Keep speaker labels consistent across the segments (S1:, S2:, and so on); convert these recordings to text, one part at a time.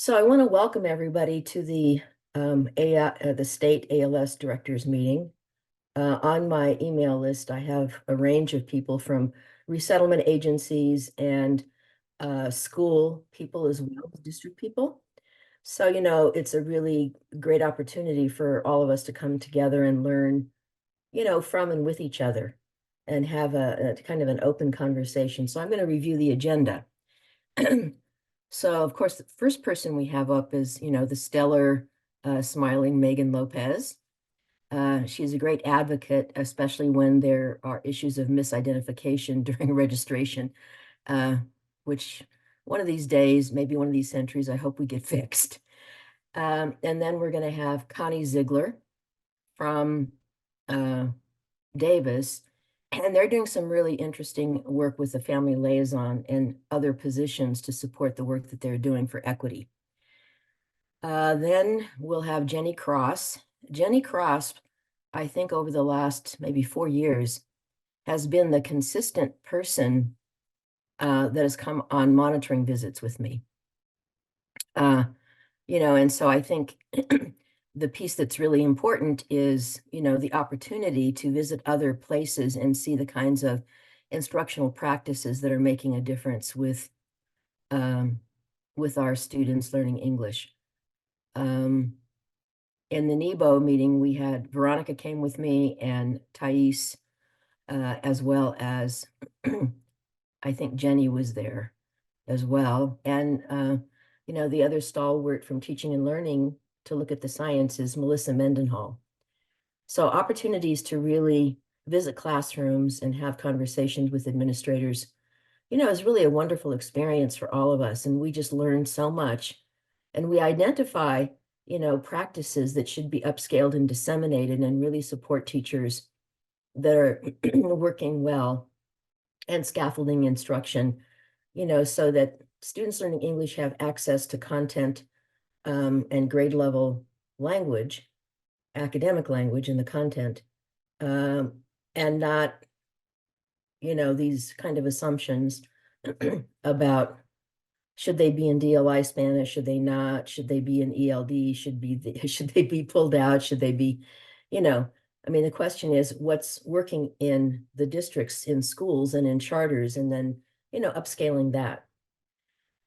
S1: So I want to welcome everybody to the state ALS directors meeting. On my email list, I have a range of people from resettlement agencies and school people as well as district people. So, it's a really great opportunity for all of us to come together and learn, from and with each other and have a kind of an open conversation. So I'm going to review the agenda. So, of course, the first person we have up is, the stellar, smiling Megan Lopez. She's a great advocate, especially when there are issues of misidentification during registration, uh, which one of these days, maybe one of these centuries, I hope we get fixed. And then we're going to have Connie Ziegler from uh, Davis, and they're doing some really interesting work with the family liaison and other positions to support the work that they're doing for equity. Then we'll have Jenny Cross. Jenny Cross, I think over the last maybe 4 years, has been the consistent person that has come on monitoring visits with me. And so I think the piece that's really important is, the opportunity to visit other places and see the kinds of instructional practices that are making a difference with our students learning English. In the NEBO meeting, we had Veronica came with me and Thais, as well as I think Jenny was there as well. And, the other stalwart from teaching and learning to look at the science is Melissa Mendenhall. So opportunities to really visit classrooms and have conversations with administrators, is really a wonderful experience for all of us. And we just learn so much. And we identify, practices that should be upscaled and disseminated and really support teachers that are working well and scaffolding instruction, so that students learning English have access to content and grade level language, academic language in the content, and not, these kind of assumptions about should they be in DLI Spanish, should they not, should they be in ELD, should they be pulled out, should they be, the question is what's working in the districts, in schools and in charters, and then, upscaling that.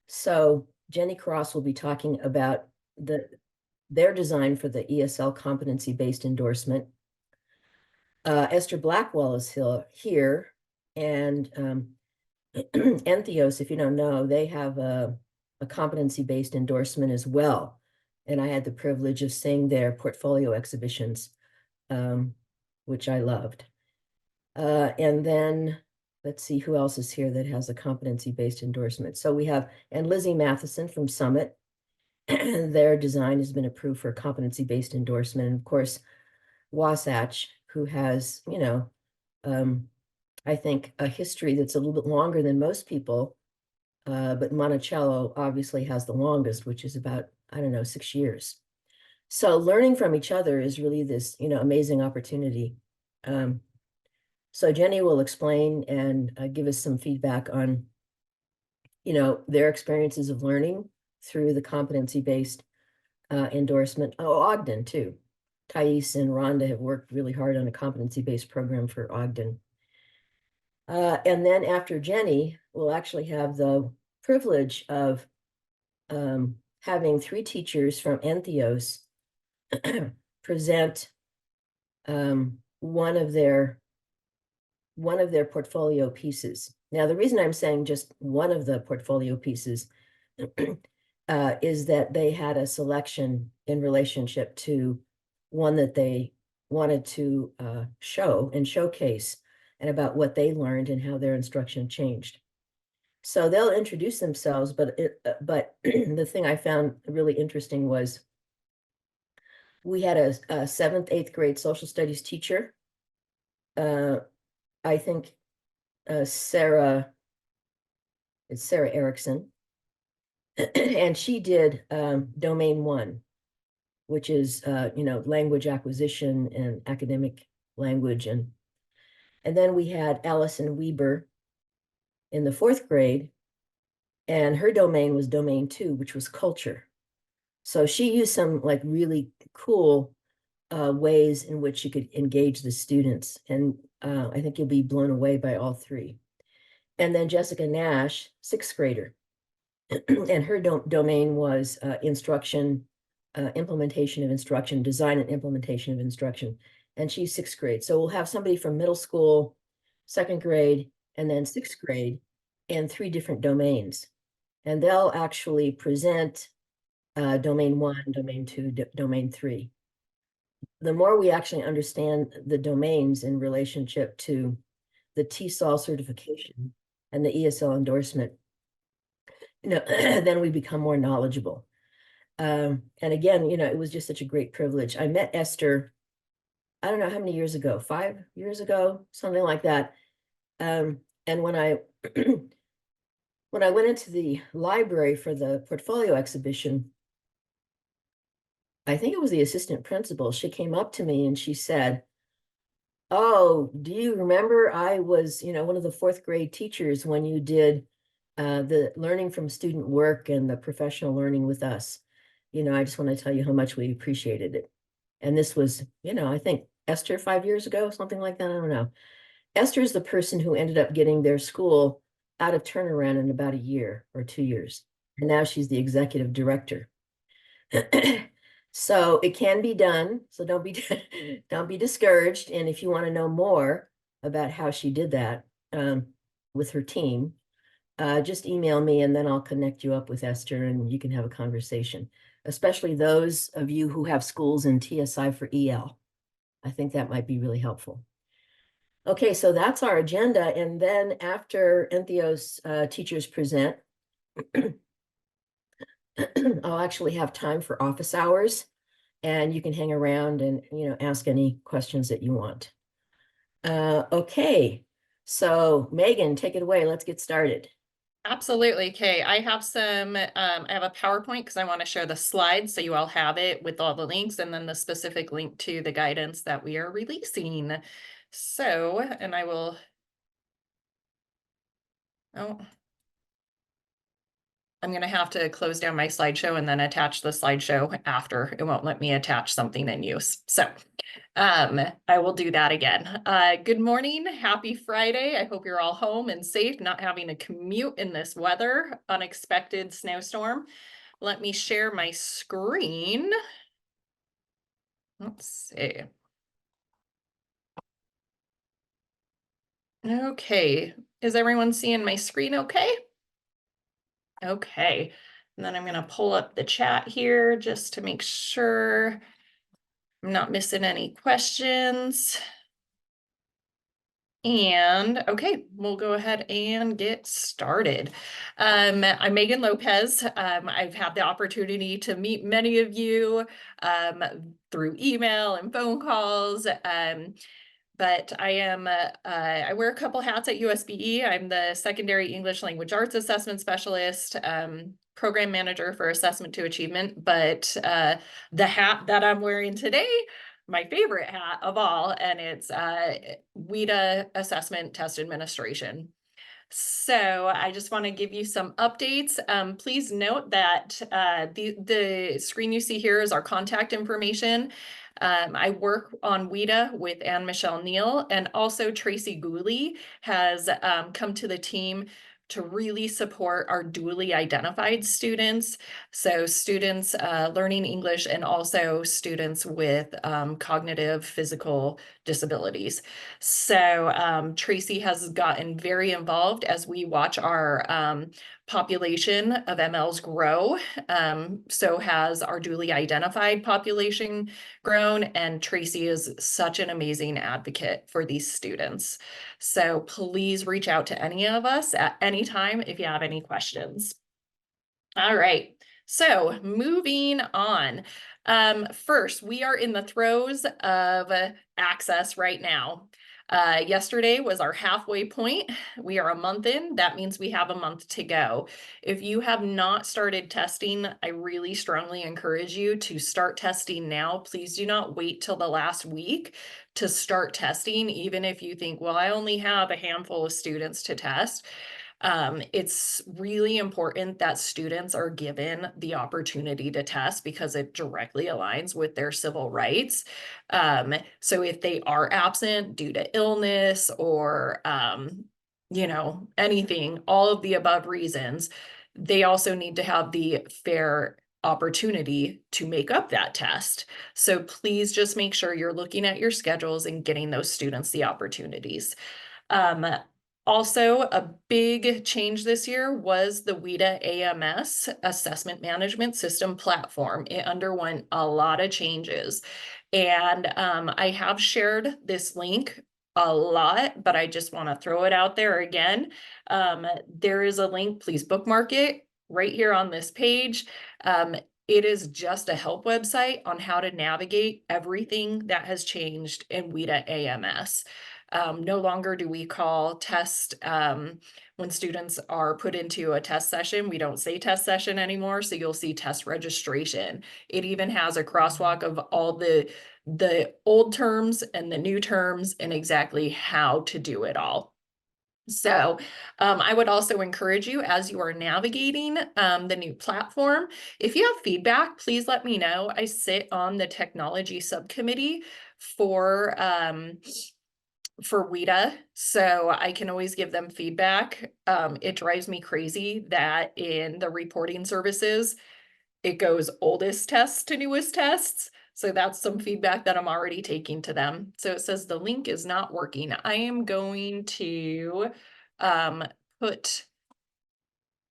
S1: So Jenny Cross will be talking about their design for the ESL competency-based endorsement. Esther Blackwell is here, and Entheos, if you don't know, they have a competency-based endorsement as well. And I had the privilege of seeing their portfolio exhibitions, which I loved. And then let's see who else is here that has a competency-based endorsement. So we have, and Lizzie Matheson from Summit. Their design has been approved for competency-based endorsement. And of course, Wasatch, who has, I think a history that's a little bit longer than most people, but Monticello obviously has the longest, which is about, I don't know, 6 years. So learning from each other is really this, amazing opportunity. So Jenny will explain and give us some feedback on, their experiences of learning through the competency-based endorsement. Oh, Ogden too. Thais and Rhonda have worked really hard on a competency-based program for Ogden. And then after Jenny, we'll actually have the privilege of having 3 teachers from Entheos present one of their portfolio pieces. Now, the reason I'm saying just one of the portfolio pieces is that they had a selection in relationship to one that they wanted to show and showcase, and about what they learned and how their instruction changed. So they'll introduce themselves, but the thing I found really interesting was we had a 7th, 8th grade social studies teacher. I think it's Sarah Erickson, and she did domain 1, which is language acquisition and academic language, and then we had Allison Weber in the 4th grade, and her domain was domain 2, which was culture. So she used some like really cool ways in which she could engage the students. And I think you'll be blown away by all three. And then Jessica Nash, sixth grader, and her domain was instruction, implementation of instruction, design and implementation of instruction. And she's sixth grade. So we'll have somebody from middle school, second grade, and then sixth grade in three different domains. And they'll actually present domain one, domain two, domain three. The more we actually understand the domains in relationship to the TESOL certification and the ESL endorsement, then we become more knowledgeable. And again, it was just such a great privilege. I met Esther, I don't know how many years ago, 5 years ago, something like that. And when I when I went into the library for the portfolio exhibition, I think it was the assistant principal. She came up to me and she said, "Oh, do you remember I was, one of the fourth grade teachers when you did the learning from student work and the professional learning with us? I just want to tell you how much we appreciated it." And this was, I think Esther 5 years ago, something like that. I don't know. Esther is the person who ended up getting their school out of turnaround in about a year or 2 years. And now she's the executive director. So it can be done. So don't be don't be discouraged. And if you want to know more about how she did that with her team, just email me and then I'll connect you up with Esther and you can have a conversation, especially those of you who have schools in TSI for EL. I think that might be really helpful. Okay, so that's our agenda. And then after Entheos teachers present, I'll actually have time for office hours and you can hang around and, ask any questions that you want. Okay, so Megan, take it away. Let's get started.
S2: Absolutely. Okay. I have I have a PowerPoint because I want to share the slides so you all have it with all the links and then the specific link to the guidance that we are releasing. So, and I will, oh, I'm going to have to close down my slideshow and then attach the slideshow after. It won't let me attach something in use. So I will do that again. Good morning. Happy Friday. I hope you're all home and safe, not having to commute in this weather, unexpected snowstorm. Let me share my screen. Let's see. Okay. Is everyone seeing my screen okay? Okay. And then I'm going to pull up the chat here just to make sure I'm not missing any questions. And okay, we'll go ahead and get started. I'm Megan Lopez. I've had the opportunity to meet many of you through email and phone calls. But I wear a couple hats at USBE. I'm the Secondary English Language Arts Assessment Specialist, Program Manager for Assessment to Achievement. But the hat that I'm wearing today, my favorite hat of all, and it's WIDA Assessment Test Administration. So I just want to give you some updates. Please note that the screen you see here is our contact information. I work on WIDA with Anne-Michelle Neal, and also Tracy Gooley has come to the team to really support our dually identified students. So students learning English and also students with cognitive physical disabilities. So Tracy has gotten very involved as we watch our population of MLs grow. So has our dually identified population grown, and Tracy is such an amazing advocate for these students. So please reach out to any of us at any time if you have any questions. All right, so moving on. First, we are in the throes of access right now. Yesterday was our halfway point. We are a month in. That means we have a month to go. If you have not started testing, I really strongly encourage you to start testing now. Please do not wait till the last week to start testing, even if you think, well, I only have a handful of students to test. It's really important that students are given the opportunity to test because it directly aligns with their civil rights. So if they are absent due to illness or, anything, all of the above reasons, they also need to have the fair opportunity to make up that test. So please just make sure you're looking at your schedules and getting those students the opportunities. Um, Also, a big change this year was the WIDA AMS Assessment Management System platform. It underwent a lot of changes. And I have shared this link a lot, but I just want to throw it out there again. There is a link, please bookmark it right here on this page. It is just a help website on how to navigate everything that has changed in WIDA AMS. No longer do we call test when students are put into a test session. We don't say test session anymore. So you'll see test registration. It even has a crosswalk of all the old terms and the new terms and exactly how to do it all. So I would also encourage you as you are navigating the new platform, if you have feedback, please let me know. I sit on the technology subcommittee for WIDA, so I can always give them feedback. It drives me crazy that in the reporting services, it goes oldest tests to newest tests. So that's some feedback that I'm already taking to them. So it says the link is not working. I am going to um,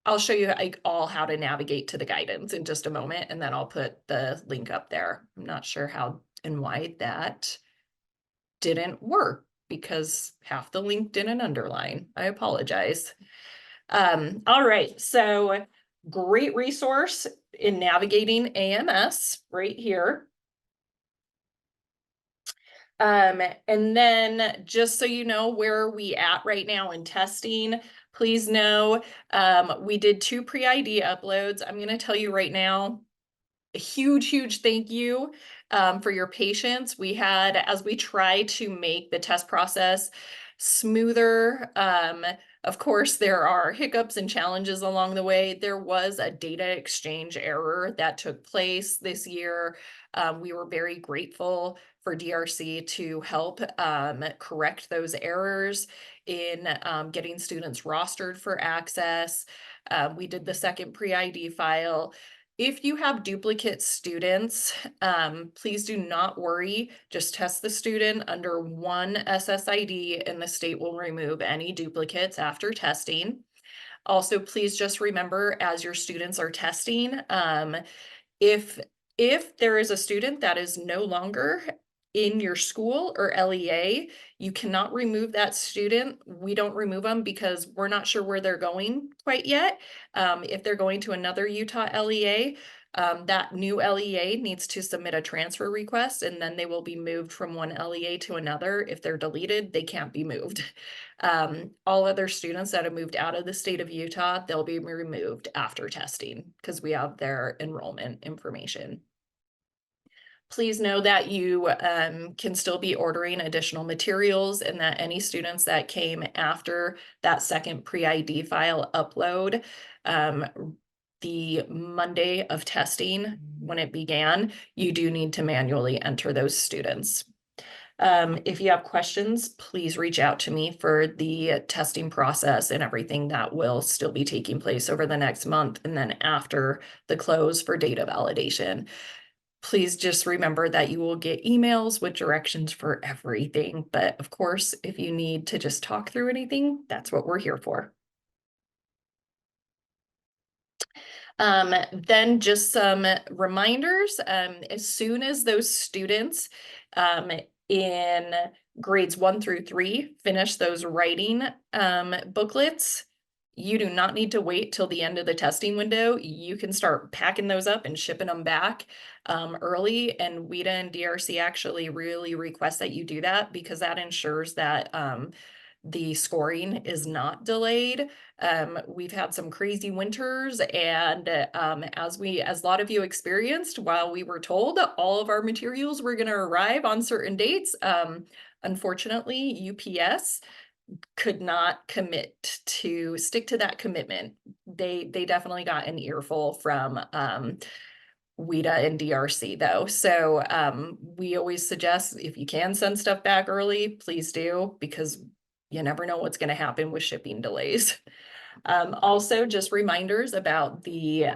S2: I'll show you all how to navigate to the guidance in just a moment, and then I'll put the link up there. I'm not sure how and why that didn't work because half the link didn't underline. I apologize. All right, so great resource in navigating AMS right here. And then just so you know where we at right now in testing, please know we did 2 pre-ID uploads. I'm going to tell you right now, a huge thank you for your patience. We had, as we try to make the test process smoother, of course, there are hiccups and challenges along the way. There was a data exchange error that took place this year. We were very grateful for DRC to help correct those errors in getting students rostered for access. We did the second pre-ID file. If you have duplicate students, please do not worry. Just test the student under one SSID and the state will remove any duplicates after testing. Also, please just remember as your students are testing, if there is a student that is no longer in your school or LEA, you cannot remove that student. We don't remove them because we're not sure where they're going quite yet. If they're going to another Utah LEA, that new LEA needs to submit a transfer request and then they will be moved from one LEA to another. If they're deleted, they can't be moved. All other students that have moved out of the state of Utah, they'll be removed after testing because we have their enrollment information. Please know that you can still be ordering additional materials and that any students that came after that second pre-ID file upload, the Monday of testing when it began, you do need to manually enter those students. If you have questions, please reach out to me for the testing process and everything that will still be taking place over the next month and then after the close for data validation. Please just remember that you will get emails with directions for everything. But of course, if you need to just talk through anything, that's what we're here for. Then just some reminders. As soon as those students in grades 1 through 3 finish those writing booklets, you do not need to wait till the end of the testing window. You can start packing those up and shipping them back early. And WIDA and DRC actually really request that you do that because that ensures that the scoring is not delayed. We've had some crazy winters, and as a lot of you experienced, while we were told all of our materials were going to arrive on certain dates, unfortunately, UPS could not commit to stick to that commitment. They definitely got an earful from WIDA and DRC though. So we always suggest if you can send stuff back early, please do, because you never know what's going to happen with shipping delays. Also, just reminders about the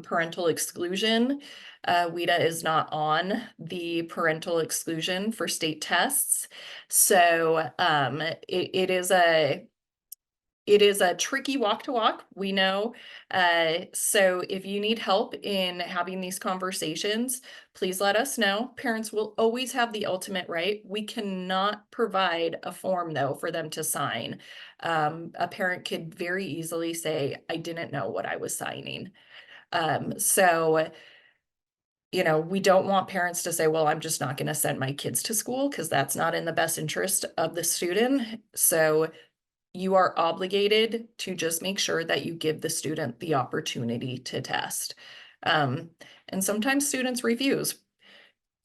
S2: parental exclusion. WIDA is not on the parental exclusion for state tests. So it is a tricky walk to walk, we know. So if you need help in having these conversations, please let us know. Parents will always have the ultimate right. We cannot provide a form though for them to sign. A parent could very easily say, I didn't know what I was signing. So we don't want parents to say, well, I'm just not going to send my kids to school, because that's not in the best interest of the student. So you are obligated to just make sure that you give the student the opportunity to test. And sometimes students refuse,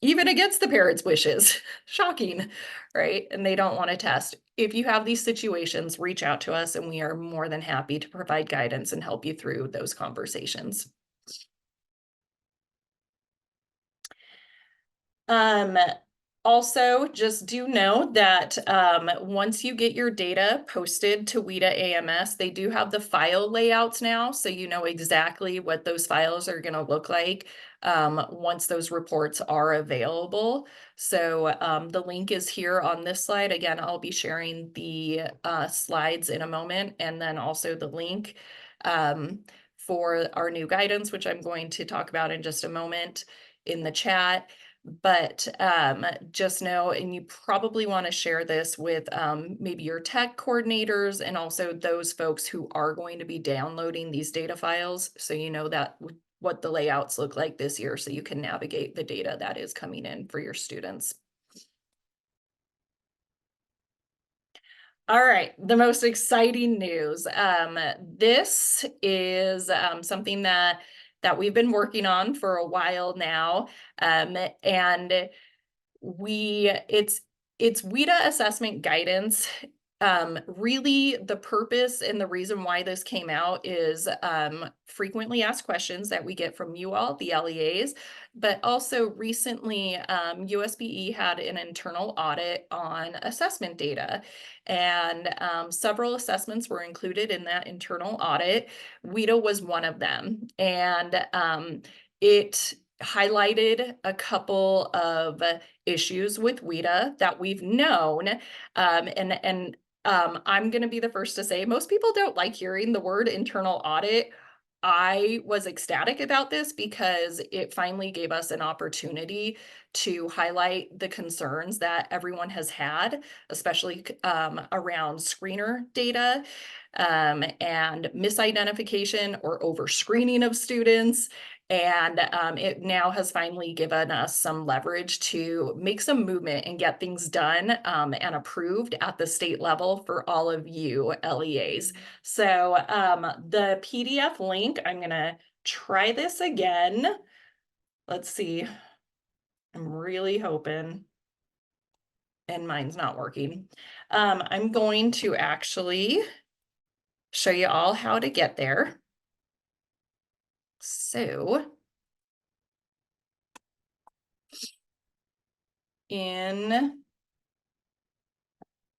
S2: even against the parents' wishes. Shocking, right? And they don't want to test. If you have these situations, reach out to us and we are more than happy to provide guidance and help you through those conversations. Also, just do know that once you get your data posted to WIDA AMS, they do have the file layouts now, so you know exactly what those files are going to look like once those reports are available. So the link is here on this slide. Again, I'll be sharing the slides in a moment, and then also the link for our new guidance, which I'm going to talk about in just a moment, in the chat. But just know, and you probably want to share this with maybe your tech coordinators and also those folks who are going to be downloading these data files, so you know that what the layouts look like this year, so you can navigate the data that is coming in for your students. All right, the most exciting news. This is something that we've been working on for a while now, and it's WIDA assessment guidance. Really, the purpose and the reason why this came out is frequently asked questions that we get from you all, the LEAs, but also recently USBE had an internal audit on assessment data, and several assessments were included in that internal audit. WIDA was one of them, and it highlighted a couple of issues with WIDA that we've known, and I'm going to be the first to say most people don't like hearing the word internal audit. I was ecstatic about this because it finally gave us an opportunity to highlight the concerns that everyone has had, especially around screener data and misidentification or over-screening of students. And it now has finally given us some leverage to make some movement and get things done and approved at the state level for all of you LEAs. So the PDF link, I'm going to try this again. Let's see. I'm really hoping, and mine's not working. I'm going to actually show you all how to get there. So in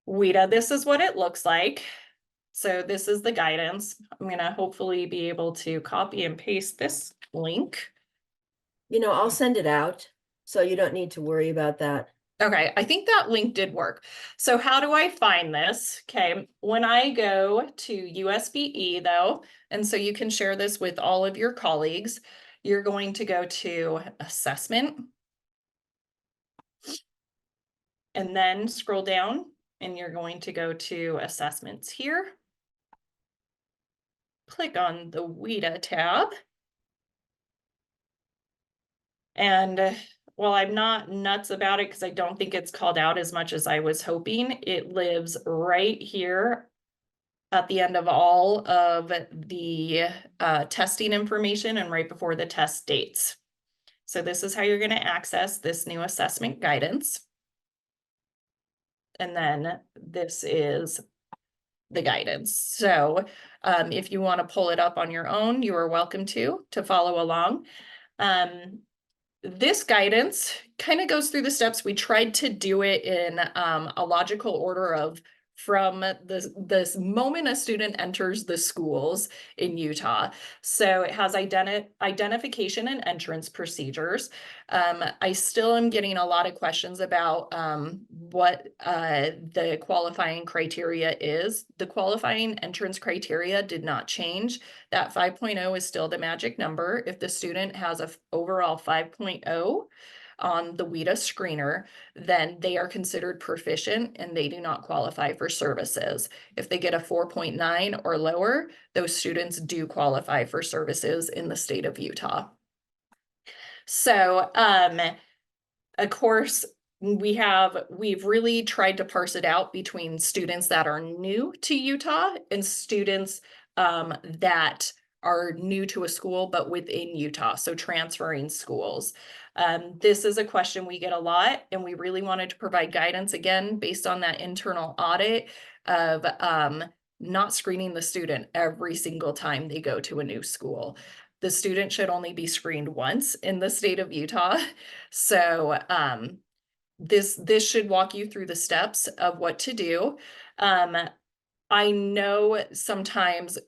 S2: WIDA, this is what it looks like. So this is the guidance. I'm going to hopefully be able to copy and paste this link.
S1: I'll send it out, so you don't need to worry about that.
S2: Okay, I think that link did work. So how do I find this? Okay, when I go to USBE though, and so you can share this with all of your colleagues, you're going to go to assessment and then scroll down and you're going to go to assessments here. Click on the WIDA tab. And while I'm not nuts about it, because I don't think it's called out as much as I was hoping, it lives right here at the end of all of the testing information and right before the test dates. So this is how you're going to access this new assessment guidance. And then this is the guidance. So if you want to pull it up on your own, you are welcome to follow along. This guidance kind of goes through the steps. We tried to do it in a logical order of from this moment a student enters the schools in Utah. So it has identification and entrance procedures. I still am getting a lot of questions about what the qualifying criteria is. The qualifying entrance criteria did not change. That 5.0 is still the magic number. If the student has an overall 5.0 on the WIDA screener, then they are considered proficient and they do not qualify for services. If they get a 4.9 or lower, those students do qualify for services in the state of Utah. So, of course, we've really tried to parse it out between students that are new to Utah and students that are new to a school but within Utah, so transferring schools. This is a question we get a lot, and we really wanted to provide guidance again based on that internal audit of not screening the student every single time they go to a new school. The student should only be screened once in the state of Utah. So this should walk you through the steps of what to do. I know sometimes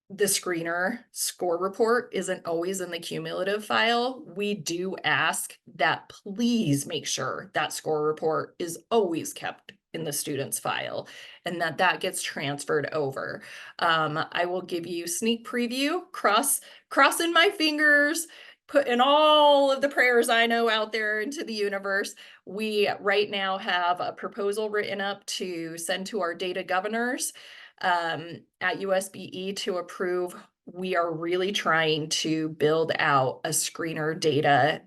S2: the screener score report isn't always in the cumulative file. We do ask that please make sure that score report is always kept in the student's file and that gets transferred over. I will give you sneak preview, crossing my fingers, putting all of the prayers I know out there into the universe. We right now have a proposal written up to send to our data governors at USBE to approve. We are really trying to build out a screener data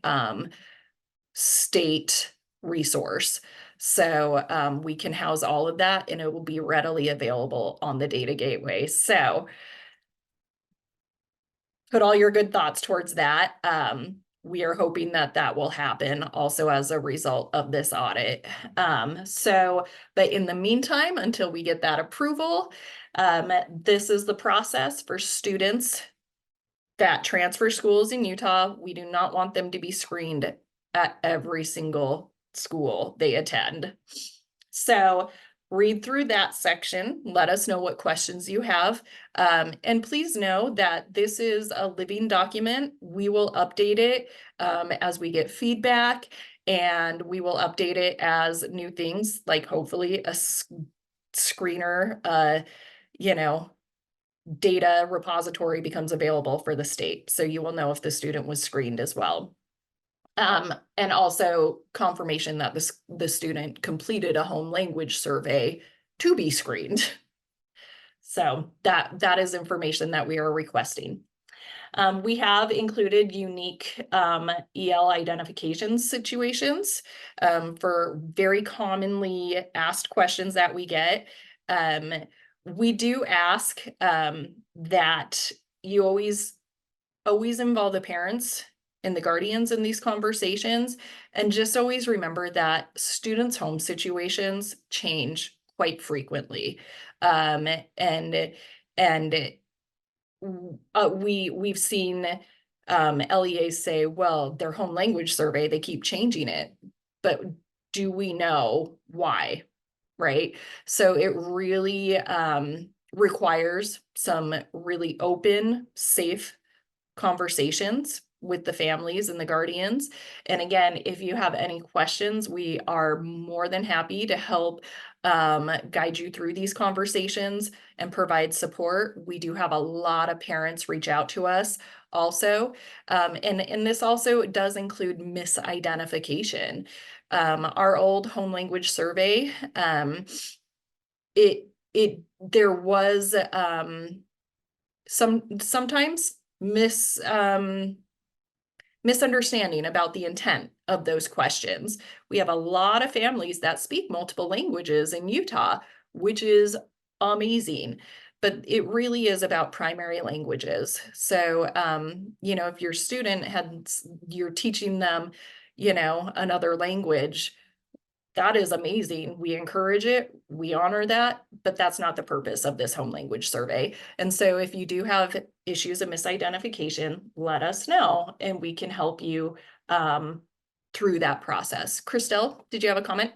S2: state resource. So we can house all of that and it will be readily available on the data gateway. So put all your good thoughts towards that. We are hoping that will happen also as a result of this audit. But in the meantime, until we get that approval, this is the process for students that transfer schools in Utah. We do not want them to be screened at every single school they attend. So read through that section, let us know what questions you have. And please know that this is a living document. We will update it as we get feedback, and we will update it as new things, like hopefully a screener, data repository becomes available for the state. So you will know if the student was screened as well. And also confirmation that the student completed a home language survey to be screened. So that is information that we are requesting. We have included unique EL identification situations for very commonly asked questions that we get. We do ask that you always involve the parents and the guardians in these conversations, and just always remember that students' home situations change quite frequently. And we've seen LEAs say, well, their home language survey, they keep changing it, but do we know why? Right? So it really requires some really open, safe conversations with the families and the guardians. And again, if you have any questions, we are more than happy to help guide you through these conversations and provide support. We do have a lot of parents reach out to us also. And this also does include misidentification. Our old home language survey, there was sometimes misunderstanding about the intent of those questions. We have a lot of families that speak multiple languages in Utah, which is amazing, but it really is about primary languages. So, if your student you're teaching them, another language, that is amazing. We encourage it, we honor that, but that's not the purpose of this home language survey. And so if you do have issues of misidentification, let us know and we can help you through that process. Christelle, did you have a comment?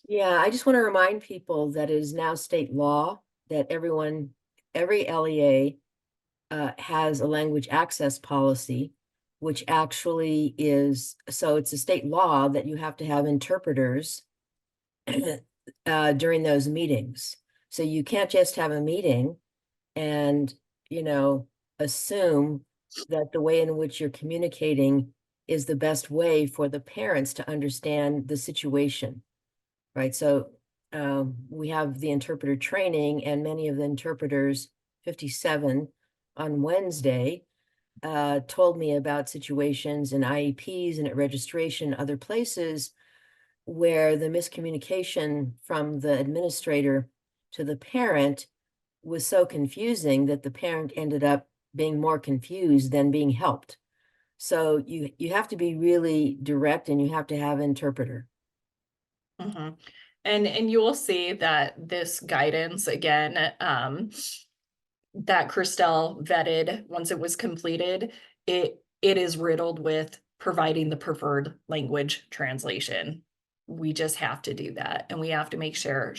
S1: Yeah, I just want to remind people that it is now state law that every LEA has a language access policy, which actually is, so it's a state law that you have to have interpreters during those meetings. So you can't just have a meeting and, you know, assume that the way in which you're communicating is the best way for the parents to understand the situation, right? So we have the interpreter training, and many of the interpreters, 57 on Wednesday, told me about situations in IEPs and at registration, other places where the miscommunication from the administrator to the parent was so confusing that the parent ended up being more confused than being helped. So you have to be really direct and you have to have an interpreter.
S2: Mhm. And you will see that this guidance again, that Christelle vetted once it was completed, it is riddled with providing the preferred language translation. We just have to do that, and we have to make sure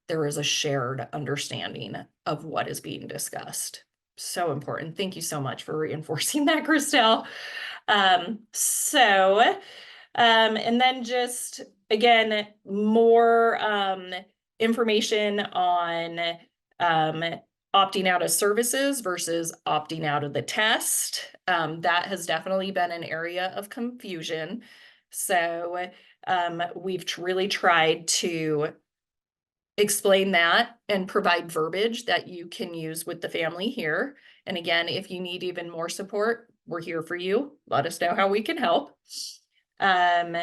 S2: there is a shared understanding of what is being discussed. So important. Thank you so much for reinforcing that, Christelle. And then just again, more information on um, opting out of services versus opting out of the test. That has definitely been an area of confusion. So we've really tried to explain that and provide verbiage that you can use with the family here. And again, if you need even more support, we're here for you. Let us know how we can help. Um,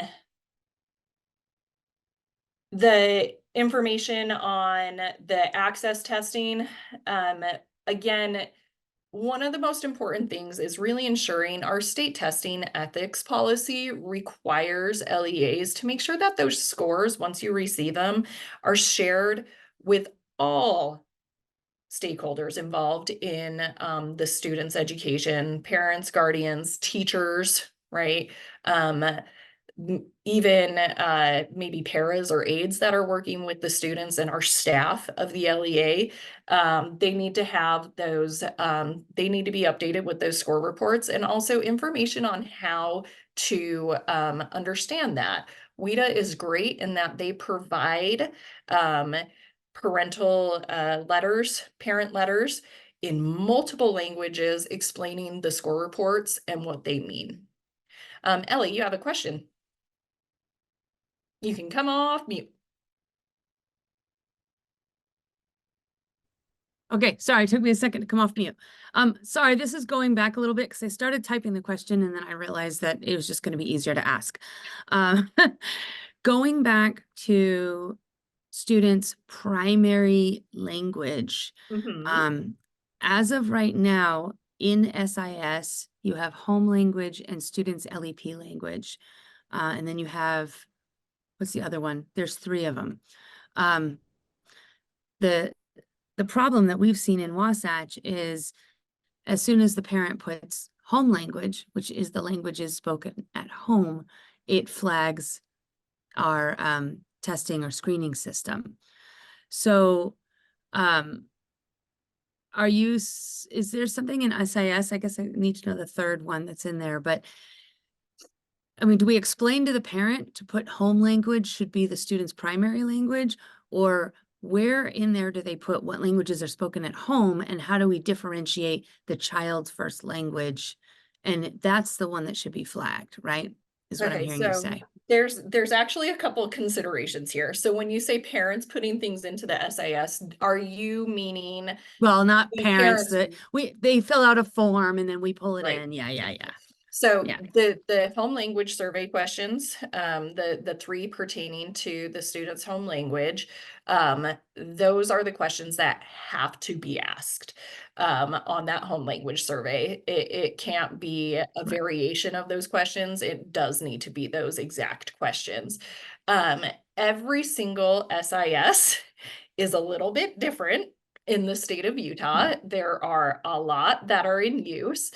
S2: the information on the access testing, again, one of the most important things is really ensuring our state testing ethics policy requires LEAs to make sure that those scores, once you receive them, are shared with all stakeholders involved in the student's education, parents, guardians, teachers, right? Um, even maybe paras or aides that are working with the students and our staff of the LEA, they need to have those, they need to be updated with those score reports and also information on how to understand that. WIDA is great in that they provide parental letters, parent letters in multiple languages explaining the score reports and what they mean. Ellie, you have a question. You can come off mute.
S3: Okay, sorry, it took me a second to come off mute. Sorry, this is going back a little bit because I started typing the question and then I realized that it was just going to be easier to ask. Going back to students' primary language,
S2: Mhm.
S3: as of right now in SIS, you have home language and students' LEP language. And then you have, what's the other one? There's 3 of them. The problem that we've seen in Wasatch is as soon as the parent puts home language, which is the languages spoken at home, it flags our testing or screening system. So is there something in SIS? I guess I need to know the third one that's in there, but I mean, do we explain to the parent to put home language should be the student's primary language, or where in there do they put what languages are spoken at home, and how do we differentiate the child's first language? And that's the one that should be flagged, right? Is what I'm
S2: Okay,
S3: hearing you
S2: so
S3: say.
S2: there's actually a couple of considerations here. So when you say parents putting things into the SIS, are you meaning
S3: Well, not
S2: the
S3: parents,
S2: parents?
S3: that they fill out a form and then we pull it
S2: Right.
S3: in. Yeah.
S2: So
S3: Yeah.
S2: the home language survey questions, the 3 pertaining to the student's home language, those are the questions that have to be asked on that home language survey. It can't be a variation of those questions. It does need to be those exact questions. every single SIS is a little bit different in the state of Utah. There are a lot that are in use.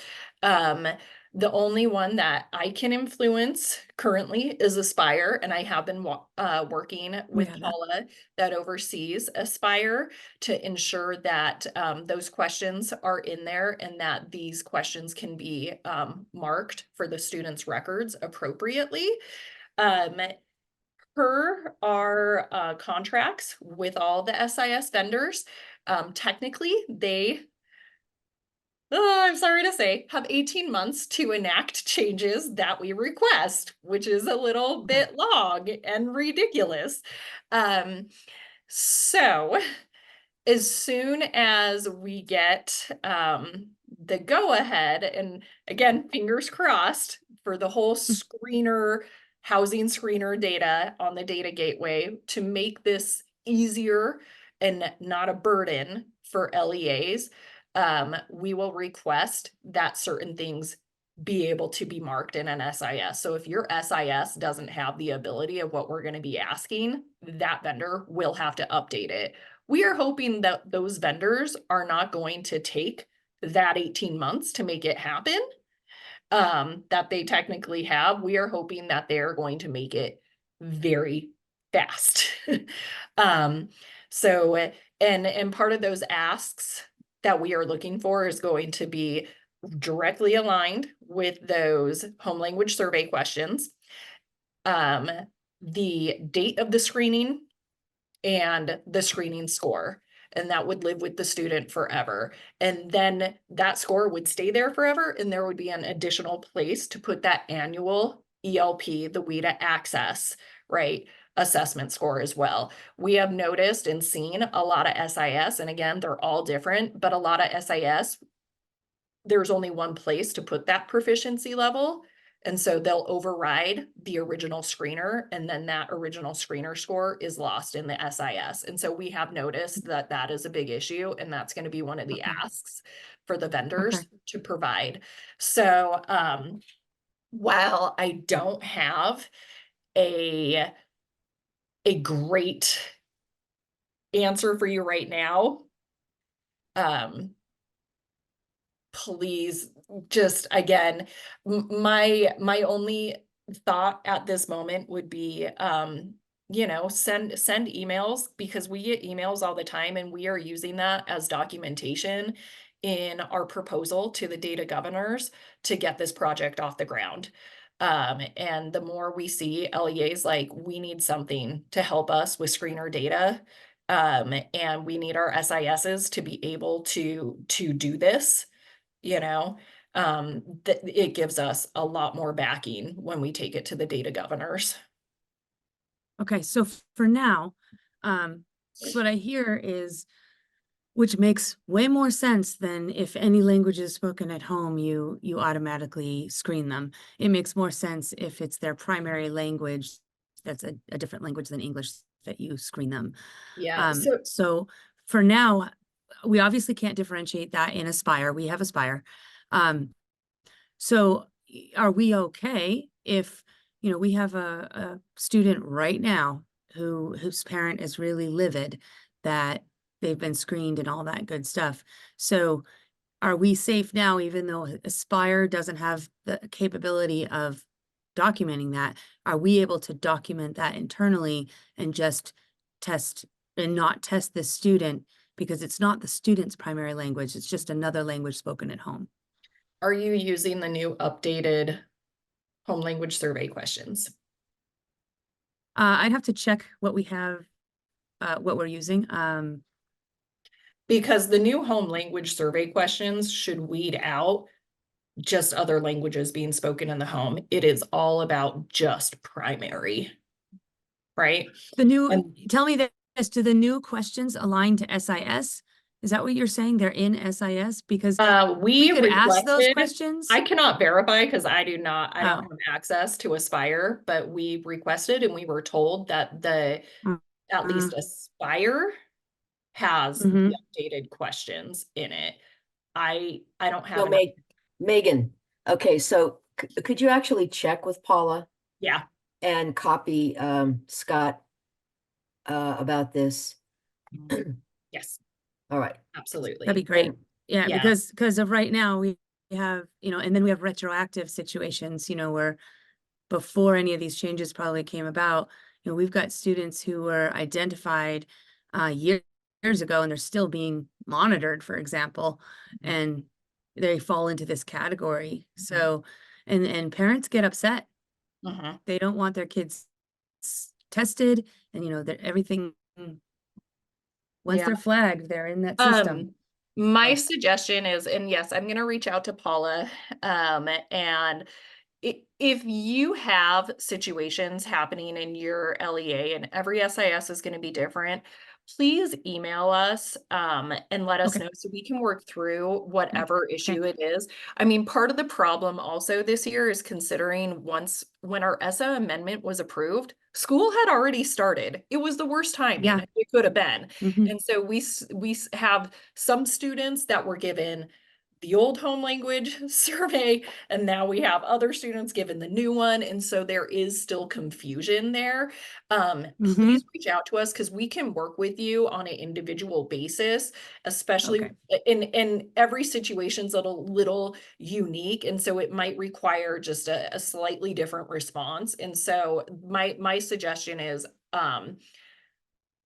S2: The only one that I can influence currently is Aspire, and I have been working with
S3: have that.
S2: Paula that oversees Aspire to ensure that those questions are in there and that these questions can be marked for the students' records appropriately. Per our contracts with all the SIS vendors, technically they, I'm sorry to say, have 18 months to enact changes that we request, which is a little
S3: Okay.
S2: bit long and ridiculous. So as soon as we get the go ahead, and again, fingers crossed for the whole screener, housing screener data on the data gateway to make this easier and not a burden for LEAs, we will request that certain things be able to be marked in an SIS. So if your SIS doesn't have the ability of what we're going to be asking, that vendor will have to update it. We are hoping that those vendors are not going to take that 18 months to make it happen, that they technically have. We are hoping that they're going to make it very fast. um, so, and part of those asks that we are looking for is going to be directly aligned with those home language survey questions, the date of the screening, and the screening score. And that would live with the student forever. And then that score would stay there forever. And there would be an additional place to put that annual ELP, the WIDA access, right, assessment score as well. We have noticed and seen a lot of SIS, and again, they're all different, but a lot of SIS, there's only one place to put that proficiency level. And so they'll override the original screener, and then that original screener score is lost in the SIS. And so we have noticed that that is a big issue, and that's going to be one of the
S3: Okay.
S2: asks for the vendors
S3: Okay.
S2: to provide. So while I don't have a great answer for you right now, please just, again, my only thought at this moment would be, send emails, because we get emails all the time and we are using that as documentation in our proposal to the data governors to get this project off the ground. And the more we see LEAs like, we need something to help us with screener data, and we need our SISs to be able to do this, that it gives us a lot more backing when we take it to the data governors.
S3: Okay, so for now, what I hear is, which makes way more sense than if any language is spoken at home, you automatically screen them. It makes more sense if it's their primary language, that's a different language than English, that you screen them.
S2: Yeah.
S3: So for now, we obviously can't differentiate that in Aspire. We have Aspire. So are we okay if, we have a student right now whose parent is really livid that they've been screened and all that good stuff. So are we safe now, even though Aspire doesn't have the capability of documenting that? Are we able to document that internally and just test and not test this student, because it's not the student's primary language, it's just another language spoken at home?
S2: Are you using the new updated home language survey questions?
S3: I'd have to check what we have, what we're using.
S2: Because the new home language survey questions should weed out just other languages being spoken in the home. It is all about just primary, right?
S3: Tell me this, do the new questions align to SIS? Is that what you're saying? They're in SIS? Because we could ask those questions.
S2: I cannot verify because I don't
S3: Oh.
S2: have access to Aspire, but we requested and we were told that at least Aspire has the updated questions in it. I don't have
S1: So Megan, okay, so could you actually check with Paula
S2: yeah.
S1: and copy Scott about this?
S2: Yes,
S1: All right.
S2: absolutely.
S3: That'd be great. Yeah,
S2: Yeah.
S3: because of right now we have, and then we have retroactive situations, where before any of these changes probably came about, we've got students who were identified years ago and they're still being monitored, for example, and they fall into this category. So, and parents get upset.
S2: Mhm.
S3: They don't want their kids tested, and that everything, once
S2: Yeah.
S3: they're flagged, they're in that system.
S2: My
S3: Oh.
S2: suggestion is, and yes, I'm going to reach out to Paula, and if you have situations happening in your LEA, and every SIS is going to be different, please email us and let us
S3: Okay.
S2: know so we can work through whatever issue it is. I mean, part of the problem also this year is considering when our ESSA amendment was approved, school had already started. It was the worst timing
S3: Yeah.
S2: it could have been.
S3: Mhm.
S2: And so we have some students that were given the old home language survey, and now we have other students given the new one. And so there is still confusion there. Please reach out to us because we can work with you on an individual basis, especially
S3: Okay.
S2: in every situation's a little unique. And so it might require just a slightly different response. And so my suggestion is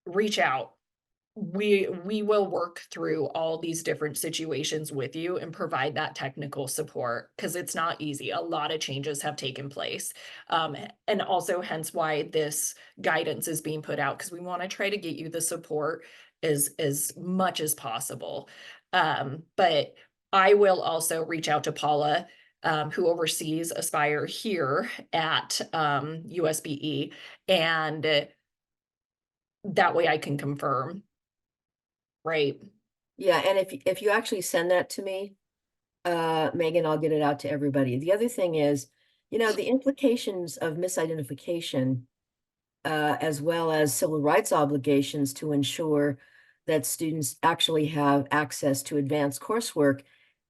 S2: reach out. We will work through all these different situations with you and provide that technical support because it's not easy. A lot of changes have taken place. And also hence why this guidance is being put out, because we want to try to get you the support as much as possible. But I will also reach out to Paula, who oversees Aspire here at USBE, and that way I can confirm. Right.
S1: Yeah, and if you actually send that to me, Megan, I'll get it out to everybody. The other thing is, the implications of misidentification, as well as civil rights obligations to ensure that students actually have access to advanced coursework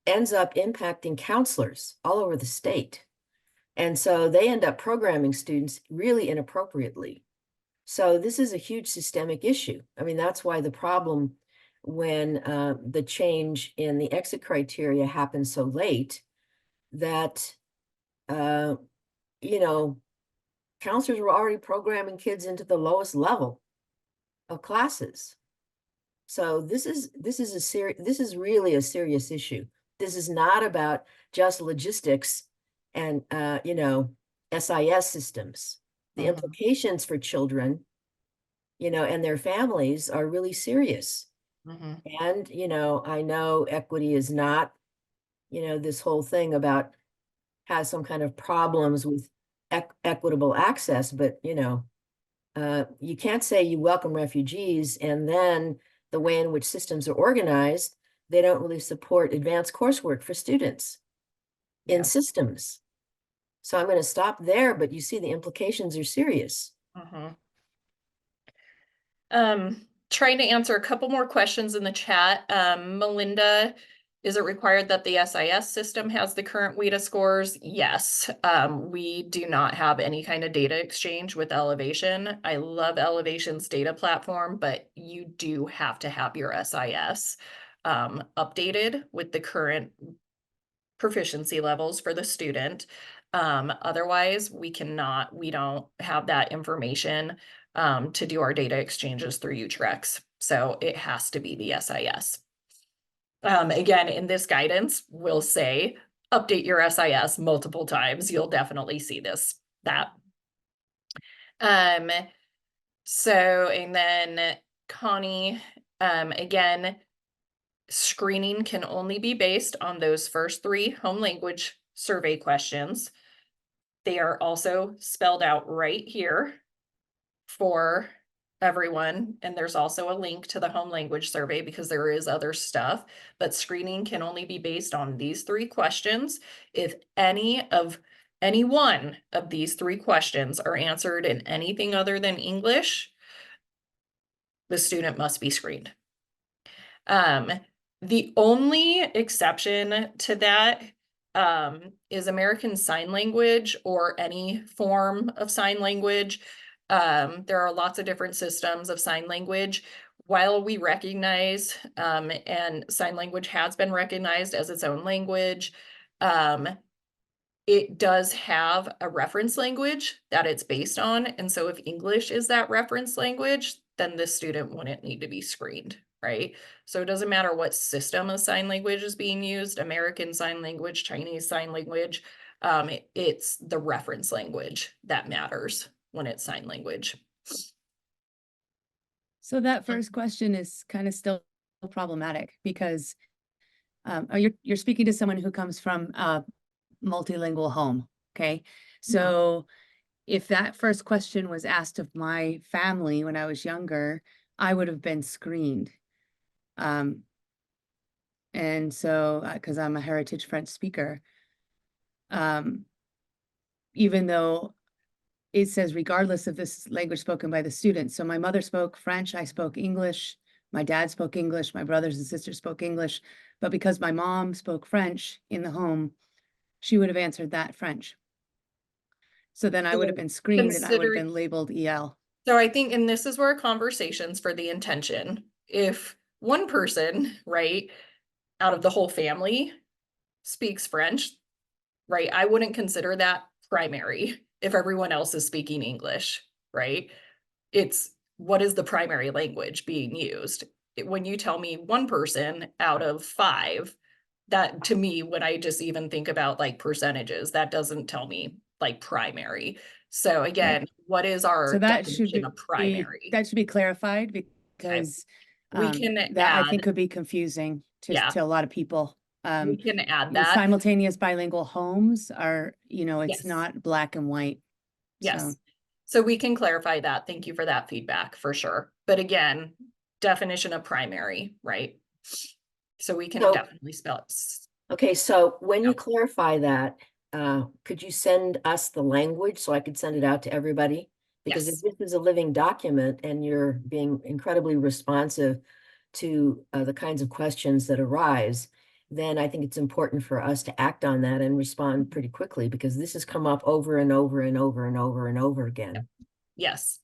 S1: ends up impacting counselors all over the state. And so they end up programming students really inappropriately. So this is a huge systemic issue. I mean, that's why the problem when the change in the exit criteria happened so late that, uh, you know, counselors were already programming kids into the lowest level of classes. So this is really a serious issue. This is not about just logistics and SIS systems. The implications for children, and their families are really serious. And, I know equity is not, this whole thing about has some kind of problems with equitable access, but, you can't say you welcome refugees and then the way in which systems are organized, they don't really support advanced coursework for students in systems. So I'm going to stop there, but you see the implications are serious.
S2: Trying to answer a couple more questions in the chat. Melinda, is it required that the SIS system has the current WIDA scores? Yes. We do not have any kind of data exchange with Elevation. I love Elevation's data platform, but you do have to have your SIS updated with the current proficiency levels for the student. Otherwise, we don't have that information to do our data exchanges through Utrex. So it has to be the SIS. Again, in this guidance, we'll say update your SIS multiple times. You'll definitely see that. So, and then Connie, again, screening can only be based on those first 3 home language survey questions. They are also spelled out right here for everyone. And there's also a link to the home language survey because there is other stuff, but screening can only be based on these 3 questions. If any one of these 3 questions are answered in anything other than English, the student must be screened. The only exception to that is American Sign Language or any form of sign language. There are lots of different systems of sign language. While we recognize, and sign language has been recognized as its own language, it does have a reference language that it's based on. And so if English is that reference language, then this student wouldn't need to be screened, right? So it doesn't matter what system of sign language is being used, American Sign Language, Chinese Sign Language, it's the reference language that matters when it's sign language.
S3: So that first question is kind of still problematic because you're speaking to someone who comes from a multilingual home, okay? So if that first question was asked of my family when I was younger, I would have been screened. And so, because I'm a heritage French speaker, even though it says regardless of this language spoken by the students. So my mother spoke French, I spoke English, my dad spoke English, my brothers and sisters spoke English, but because my mom spoke French in the home, she would have answered that French. So then I would have been screened and I would have been labeled EL.
S2: So I think, and this is where conversations for the intention, if one person, right, out of the whole family speaks French, right, I wouldn't consider that primary if everyone else is speaking English, right? It's what is the primary language being used? When you tell me one person out of 5, that to me, when I just even think about like percentages, that doesn't tell me like primary. So again, what is our
S3: So that should
S2: definition of primary?
S3: that should be clarified
S2: Okay.
S3: because
S2: We can
S3: that I
S2: add,
S3: think could be confusing
S2: yeah,
S3: to a lot of people.
S2: we can add that.
S3: Simultaneous bilingual homes are, it's
S2: Yes.
S3: not black and white.
S2: Yes. So we can clarify that. Thank you for that feedback for sure. But again, definition of primary, right? So we can
S1: So-
S2: definitely spell it.
S1: Okay, so when you
S2: Yeah.
S1: clarify that, could you send us the language so I could send it out to everybody? Because if
S2: Yes.
S1: this is a living document and you're being incredibly responsive to the kinds of questions that arise, then I think it's important for us to act on that and respond pretty quickly because this has come up over and over and over and over and over again.
S2: Yes.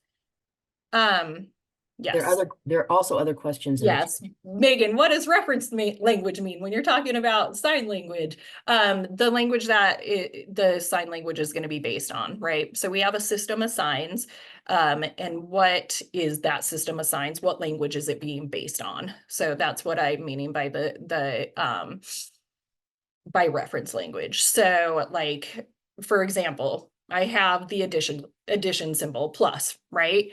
S1: There are also other questions in the
S2: Yes. Megan, what does reference language mean when you're talking about sign language? The language that the sign language is going to be based on, right? So we have a system of signs, and what is that system of signs? What language is it being based on? So that's what I'm meaning by by reference language. So like, for example, I have the addition symbol plus, right?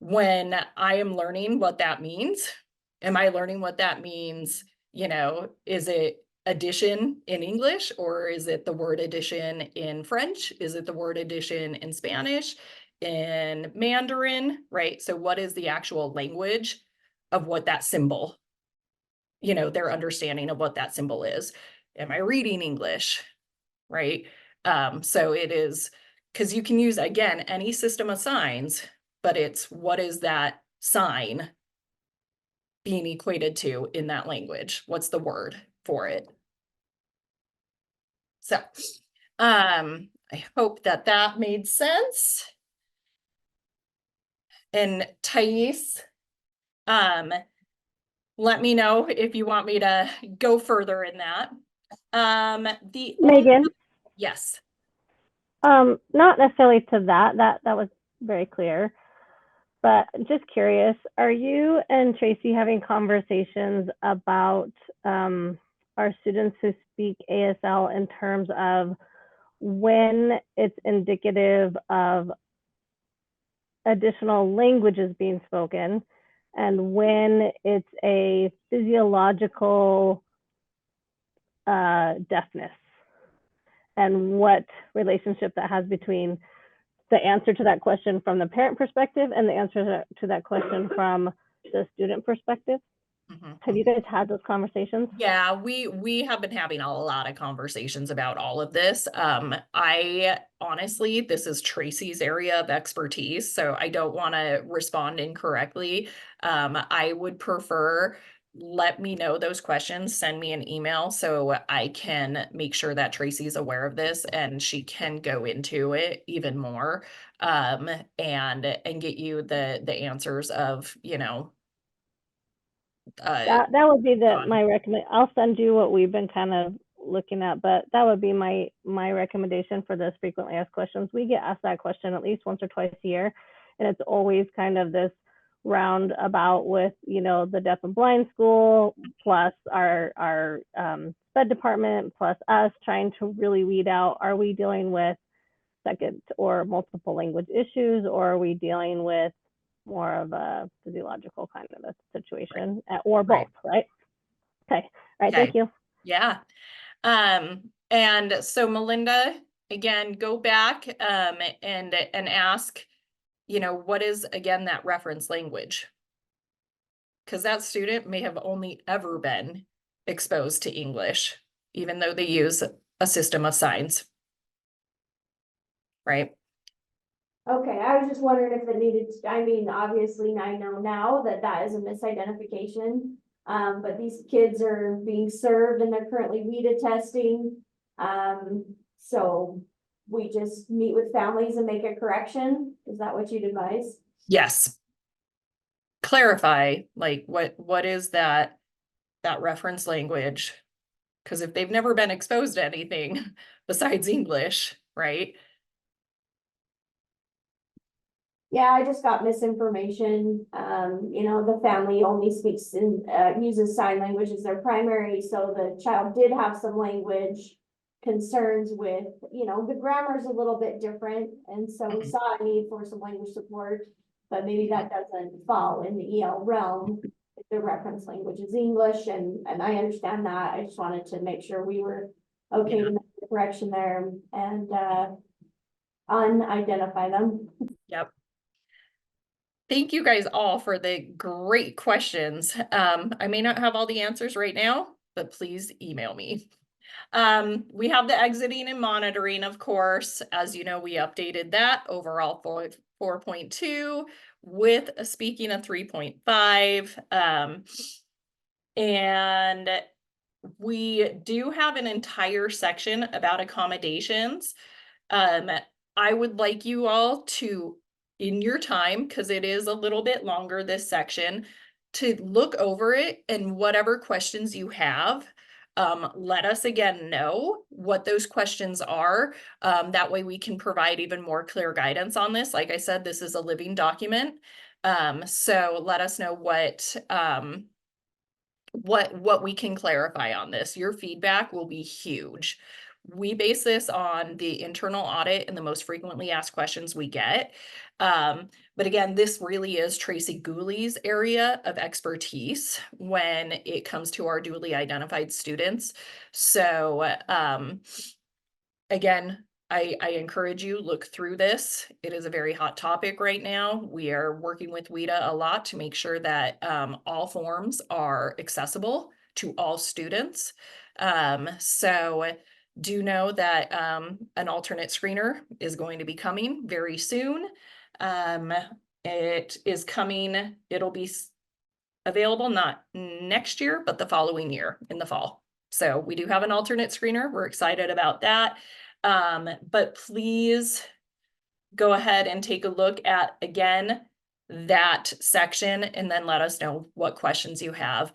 S2: When I am learning what that means, am I learning what that means? Is it addition in English or is it the word addition in French? Is it the word addition in Spanish, in Mandarin, right? So what is the actual language of what that symbol, their understanding of what that symbol is? Am I reading English, right? So it is, because you can use, again, any system of signs, but it's what is that sign being equated to in that language? What's the word for it? So, I hope that made sense. And Thais, let me know if you want me to go further in that.
S4: Megan,
S2: Yes.
S4: not necessarily to that was very clear, but just curious, are you and Tracy having conversations about our students who speak ASL in terms of when it's indicative of additional languages being spoken and when it's a physiological deafness, and what relationship that has between the answer to that question from the parent perspective and the answer to that question from the student perspective? Have you guys had those conversations?
S2: Yeah, we have been having a lot of conversations about all of this. I honestly, this is Tracy's area of expertise, so I don't want to respond incorrectly. I would prefer let me know those questions, send me an email so I can make sure that Tracy's aware of this and she can go into it even more, and get you the answers of,
S4: That would be
S2: on.
S4: my recommend. I'll send you what we've been kind of looking at, but that would be my recommendation for this frequently asked questions. We get asked that question at least once or twice a year, and it's always kind of this roundabout with the deaf and blind school plus our sped department plus us trying to really weed out, are we dealing with second or multiple language issues, or are we dealing with more of a physiological kind of a situation, or both, right? Okay. All right.
S2: Okay.
S4: Thank you.
S2: Yeah. And so Melinda, again, go back, and ask, what is, again, that reference language? Because that student may have only ever been exposed to English, even though they use a system of signs. Right?
S5: Okay, I was just wondering if it needed, I mean, obviously I know now that that is a misidentification. But these kids are being served and they're currently WIDA testing. So we just meet with families and make a correction. Is that what you'd advise?
S2: Yes. Clarify, like, what is that reference language? Because if they've never been exposed to anything besides English, right?
S5: Yeah, I just got misinformation. The family only speaks and uses sign language as their primary, so the child did have some language concerns with, the grammar is a little bit different, and so we saw a need for some language support, but maybe that doesn't fall in the EL realm. The reference language is English, and I understand that. I just wanted to make sure we were okay to make the correction there and unidentify them.
S2: Yep. Thank you guys all for the great questions. I may not have all the answers right now, but please email me. We have the exiting and monitoring, of course. As you know, we updated that overall 4.2 with a speaking of 3.5. And we do have an entire section about accommodations. I would like you all to, in your time, because it is a little bit longer, this section, to look over it, and whatever questions you have, let us again know what those questions are. That way we can provide even more clear guidance on this. Like I said, this is a living document. So let us know what we can clarify on this. Your feedback will be huge. We base this on the internal audit and the most frequently asked questions we get. But again, this really is Tracy Gooley's area of expertise when it comes to our dually identified students. So again, I encourage you, look through this. It is a very hot topic right now. We are working with WIDA a lot to make sure that all forms are accessible to all students. So do know that an alternate screener is going to be coming very soon. It is coming, it'll be available not next year, but the following year in the fall. So we do have an alternate screener. We're excited about that. But please go ahead and take a look at, again, that section, and then let us know what questions you have.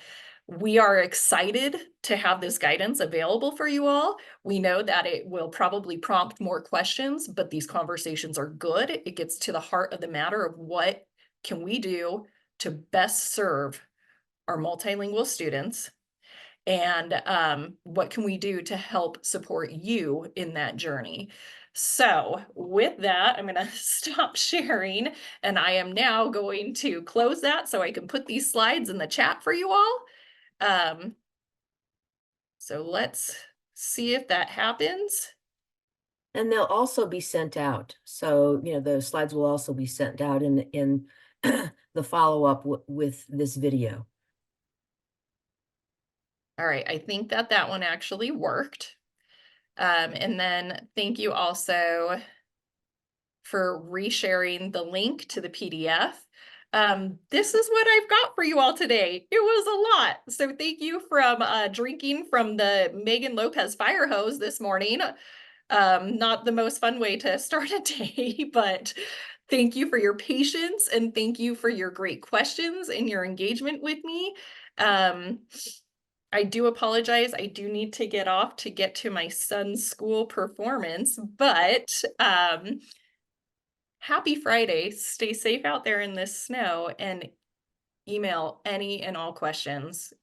S2: We are excited to have this guidance available for you all. We know that it will probably prompt more questions, but these conversations are good. It gets to the heart of the matter of what can we do to best serve our multilingual students, and what can we do to help support you in that journey. So with that, I'm going to stop sharing, and I am now going to close that so I can put these slides in the chat for you all. So let's see if that happens.
S1: And they'll also be sent out. So, the slides will also be sent out in the follow-up with this video.
S2: All right, I think that one actually worked. And then thank you also for resharing the link to the PDF. This is what I've got for you all today. It was a lot. So thank you from drinking from the Megan Lopez fire hose this morning. Not the most fun way to start a day, but thank you for your patience and thank you for your great questions and your engagement with me. I do apologize. I do need to get off to get to my son's school performance, but happy Friday. Stay safe out there in this snow and email any and all questions.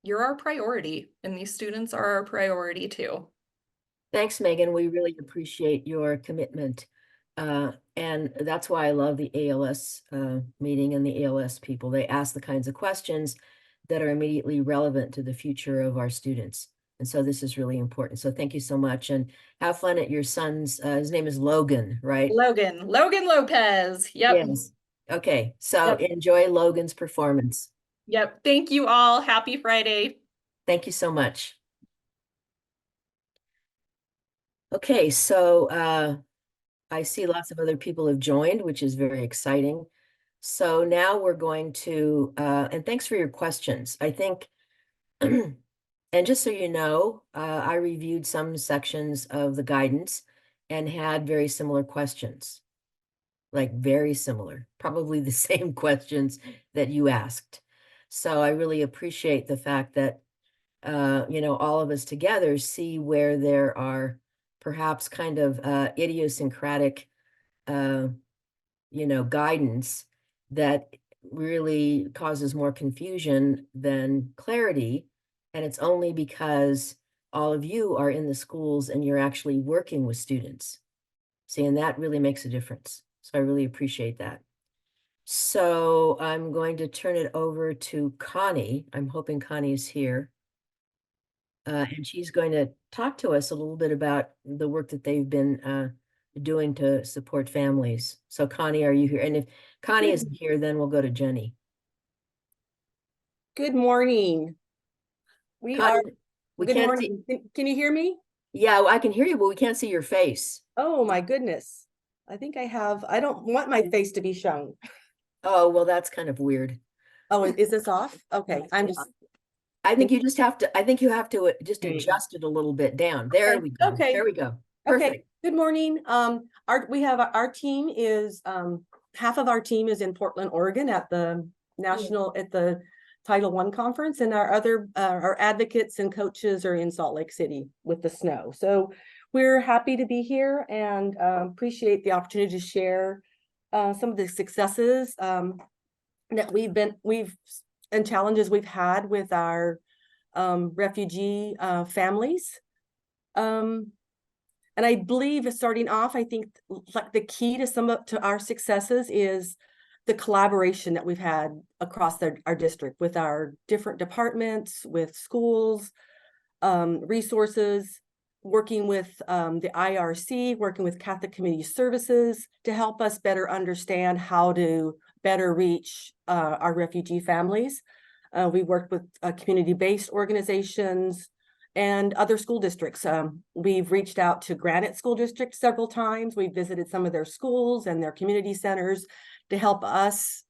S2: You're our priority, and these students are our priority too.
S1: Thanks, Megan. We really appreciate your commitment. And that's why I love the ALS meeting and the ALS people. They ask the kinds of questions that are immediately relevant to the future of our students. And so this is really important. So thank you so much, and have fun at your son's, his name is Logan, right?
S2: Logan Lopez. Yep.
S1: Yes. Okay, so
S2: Yep.
S1: enjoy Logan's performance.
S2: Yep. Thank you all. Happy Friday.
S1: Thank you so much. Okay, so I see lots of other people have joined, which is very exciting. So now we're going to, and thanks for your questions. I think, and just so you know, I reviewed some sections of the guidance and had very similar questions, like very similar, probably the same questions that you asked. So I really appreciate the fact that, all of us together see where there are perhaps kind of idiosyncratic, guidance that really causes more confusion than clarity. And it's only because all of you are in the schools and you're actually working with students. See, and that really makes a difference. So I really appreciate that. So I'm going to turn it over to Connie. I'm hoping Connie is here. And she's going to talk to us a little bit about the work that they've been doing to support families. So Connie, are you here? And if Connie isn't here, then we'll go to Jenny.
S6: Good morning. We
S1: Connie,
S6: are,
S1: we
S6: good
S1: can't see,
S6: morning. Can you hear me?
S1: yeah, I can hear you, but we can't see your face.
S6: Oh my goodness. I think I don't want my face to be shown.
S1: Oh, well, that's kind of weird.
S6: Oh, is this off? Okay, I'm just,
S1: I think you have to just adjust it a little bit down. There we go.
S6: Okay.
S1: There we go.
S6: okay.
S1: Perfect.
S6: Good morning. Our team is, half of our team is in Portland, Oregon at the at the Title I conference, and our advocates and coaches are in Salt Lake City with the snow. So we're happy to be here and appreciate the opportunity to share some of the successes that and challenges we've had with our refugee families. And I believe starting off, I think like the key to our successes is the collaboration that we've had across our district with our different departments, with schools, resources, working with the IRC, working with Catholic Community Services to help us better understand how to better reach our refugee families. We worked with community-based organizations and other school districts. We've reached out to Granite School District several times. We've visited some of their schools and their community centers to help us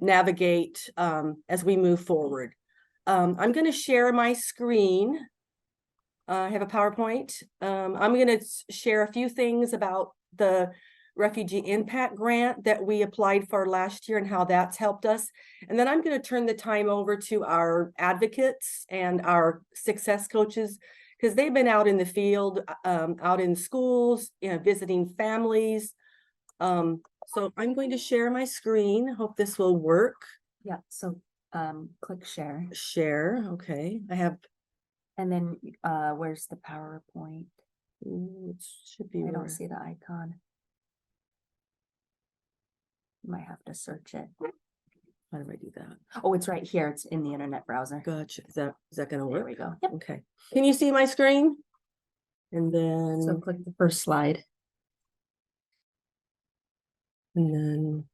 S6: navigate as we move forward. I'm going to share my screen. I have a PowerPoint. I'm going to share a few things about the Refugee Impact Grant that we applied for last year and how that's helped us. And then I'm going to turn the time over to our advocates and our success coaches, because they've been out in the field, out in schools, visiting families. So I'm going to share my screen. Hope this will work.
S7: Yeah, so click share.
S6: Share, okay. I have,
S7: And then where's the PowerPoint?
S6: it should be.
S7: I don't see the icon. You might have to search it.
S6: How do I do that?
S7: Oh, it's right here. It's in the internet browser.
S6: Gotcha. Is that going to
S7: There
S6: work?
S7: we go. Yep.
S6: Okay. Can you see my screen? And then,
S7: So click the first slide.
S6: and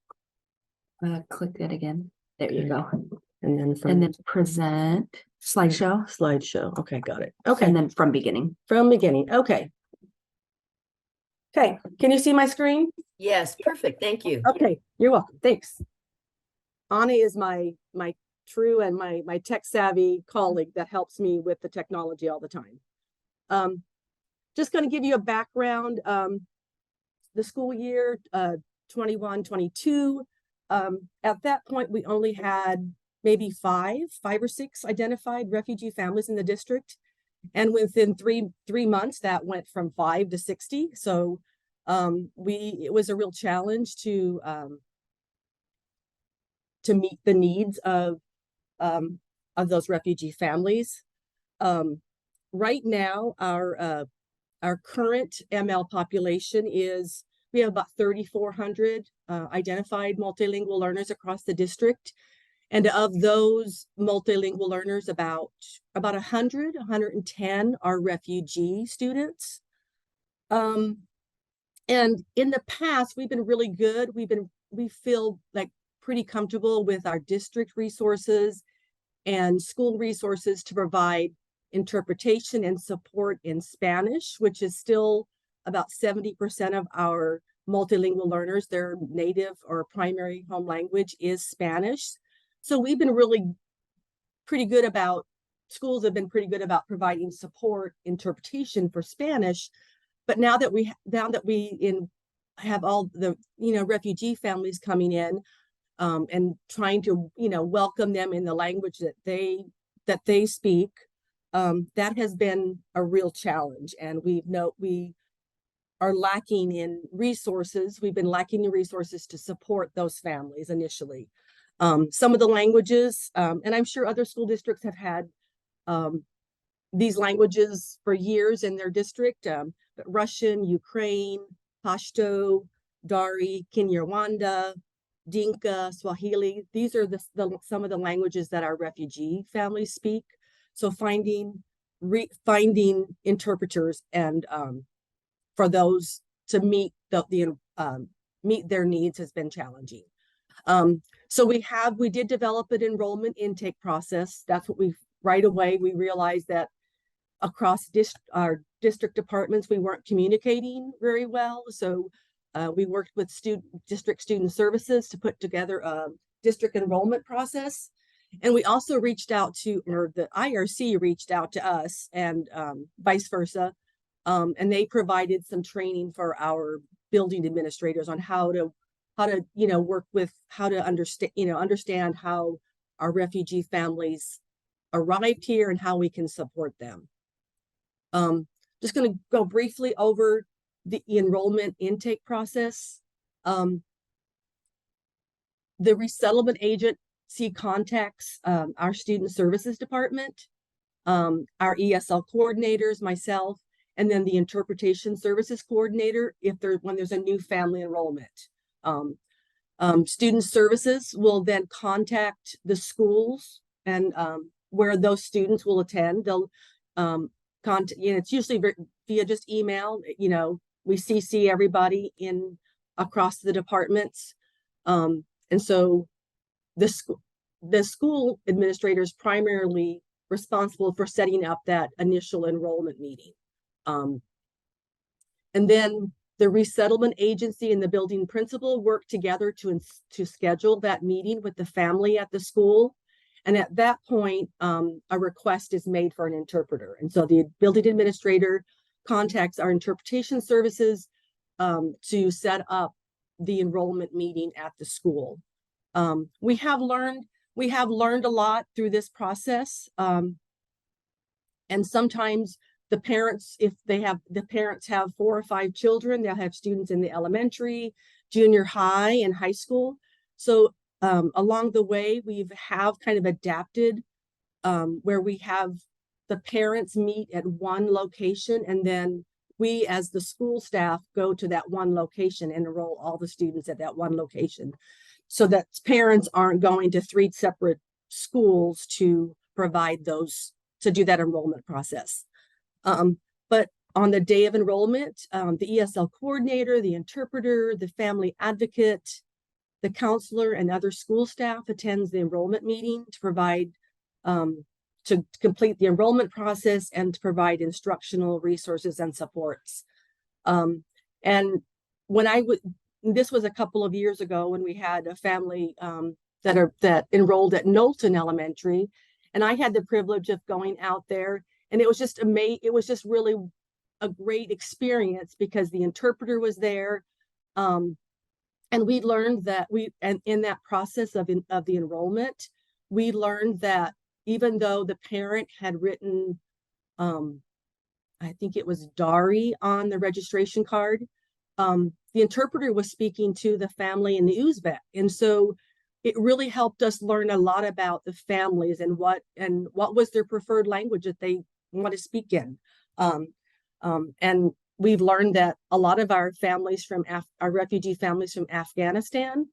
S6: then,
S7: Click it again. There you
S6: Okay.
S7: go.
S6: and then from
S7: And then present slideshow.
S6: slideshow. Okay, got it. Okay,
S7: And then from beginning.
S6: from beginning. Okay. Okay, can you see my screen?
S1: Yes, perfect. Thank you.
S6: Okay, you're welcome. Thanks. Ani is my true and my tech savvy colleague that helps me with the technology all the time. Just going to give you a background. The school year 21-22. At that point, we only had maybe five or six identified refugee families in the district, and within three months, that went from 5 to 60. So it was a real challenge to meet the needs of those refugee families. Right now, our current ML population is, we have about 3,400 identified multilingual learners across the district. And of those multilingual learners, about 110 are refugee students. And in the past, we've been really good. We feel like pretty comfortable with our district resources and school resources to provide interpretation and support in Spanish, which is still about 70% of our multilingual learners. Their native or primary home language is Spanish. So we've been really pretty good about, schools have been pretty good about providing support interpretation for Spanish. But now that we have all the refugee families coming in, and trying to welcome them in the language that they speak, that has been a real challenge. And we are lacking in resources. We've been lacking in resources to support those families initially. Some of the languages, and I'm sure other school districts have had these languages for years in their district, but Russian, Ukraine, Pashto, Dari, Kinyarwanda, Dinka, Swahili. These are some of the languages that our refugee families speak. So finding interpreters and for those to meet meet their needs has been challenging. So we did develop an enrollment intake process. That's what right away we realized that across our district departments, we weren't communicating very well. So we worked with district student services to put together a district enrollment process. And we also reached out to, or the IRC reached out to us, and vice versa. And they provided some training for our building administrators on how to work with, how to understand how our refugee families arrived here and how we can support them. Just going to go briefly over the enrollment intake process. The resettlement agency contacts our student services department, our ESL coordinators, myself, and then the interpretation services coordinator when there's a new family enrollment. Student services will then contact the schools and where those students will attend. They'll it's usually via just email. We CC everybody across the departments, and so the school administrator is primarily responsible for setting up that initial enrollment meeting, and then the resettlement agency and the building principal work together to schedule that meeting with the family at the school. And at that point, a request is made for an interpreter. And so the building administrator contacts our interpretation services to set up the enrollment meeting at the school. We have learned a lot through this process. And sometimes the parents, if the parents have 4 or 5 children, they'll have students in the elementary, junior high, and high school. So along the way, we have kind of adapted where we have the parents meet at one location, and then we as the school staff go to that one location and enroll all the students at that one location, so that parents aren't going to 3 separate schools to provide to do that enrollment process. But on the day of enrollment, the ESL coordinator, the interpreter, the family advocate, the counselor, and other school staff attends the enrollment meeting to provide, to complete the enrollment process and to provide instructional resources and supports. And when this was a couple of years ago when we had a family that enrolled at Knowlton Elementary, and I had the privilege of going out there, and it was just amazing. It was just really a great experience because the interpreter was there, and we learned that and in that process of the enrollment, we learned that even though the parent had written, I think it was Dari on the registration card, the interpreter was speaking to the family in the Uzbek. And so it really helped us learn a lot about the families and what was their preferred language that they want to speak in. And we've learned that a lot of our families our refugee families from Afghanistan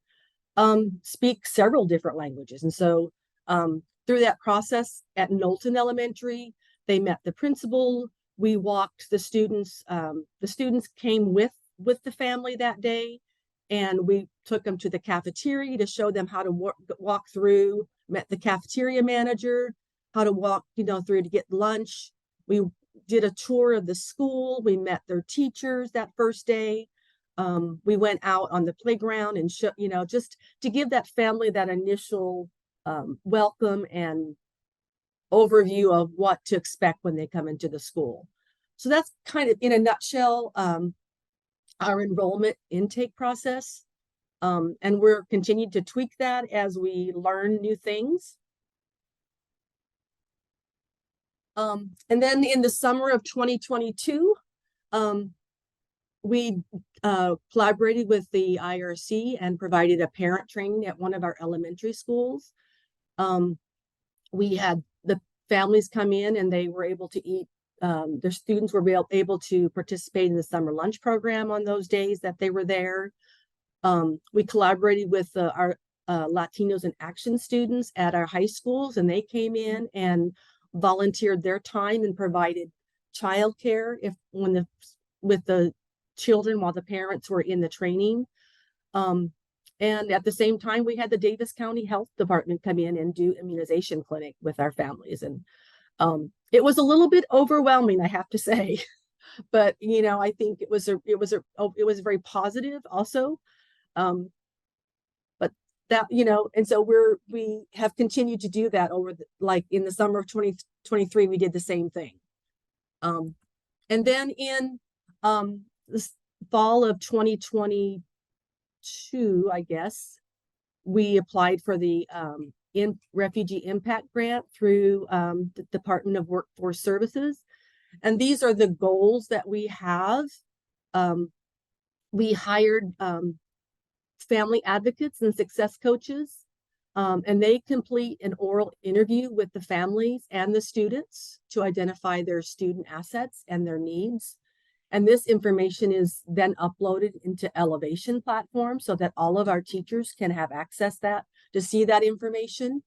S6: speak several different languages. And so through that process at Knowlton Elementary, they met the principal. We walked the students. The students came with the family that day, and we took them to the cafeteria to show them how to walk through, met the cafeteria manager, how to walk, through to get lunch. We did a tour of the school. We met their teachers that first day. We went out on the playground and just to give that family that initial welcome and overview of what to expect when they come into the school. So that's kind of in a nutshell, our enrollment intake process. And we're continuing to tweak that as we learn new things. And then in the summer of 2022, we collaborated with the IRC and provided a parent training at one of our elementary schools. We had the families come in and they were able to eat. Their students were able to participate in the summer lunch program on those days that they were there. We collaborated with our Latinos in Action students at our high schools, and they came in and volunteered their time and provided childcare with the children while the parents were in the training. And at the same time, we had the Davis County Health Department come in and do immunization clinic with our families. And it was a little bit overwhelming, I have to say, but I think it was very positive also. But that, and so we have continued to do that like in the summer of 2023, we did the same thing. And then in the fall of 2022, I guess, we applied for the Refugee Impact Grant through the Department of Workforce Services. And these are the goals that we have. We hired family advocates and success coaches, and they complete an oral interview with the families and the students to identify their student assets and their needs. And this information is then uploaded into Elevation platform so that all of our teachers can have access to see that information.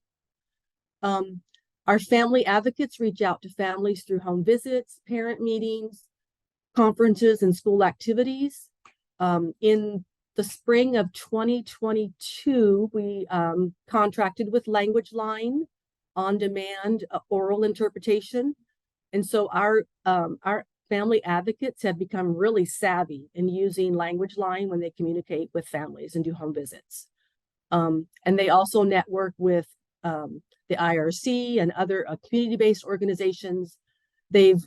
S6: Our family advocates reach out to families through home visits, parent meetings, conferences, and school activities. In the spring of 2022, we contracted with Language Line on-demand oral interpretation. And so our family advocates have become really savvy in using Language Line when they communicate with families and do home visits. And they also network with the IRC and other community-based organizations. They've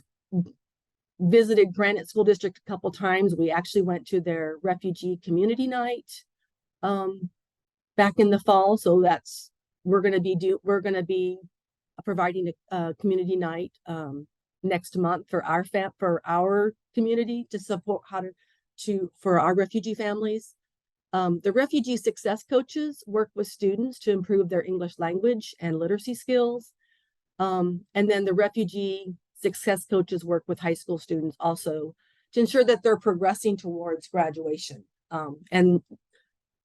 S6: visited Granite School District a couple times. We actually went to their refugee community night back in the fall. So we're going to be providing a community night next month for our community to support for our refugee families. The refugee success coaches work with students to improve their English language and literacy skills. And then the refugee success coaches work with high school students also to ensure that they're progressing towards graduation. And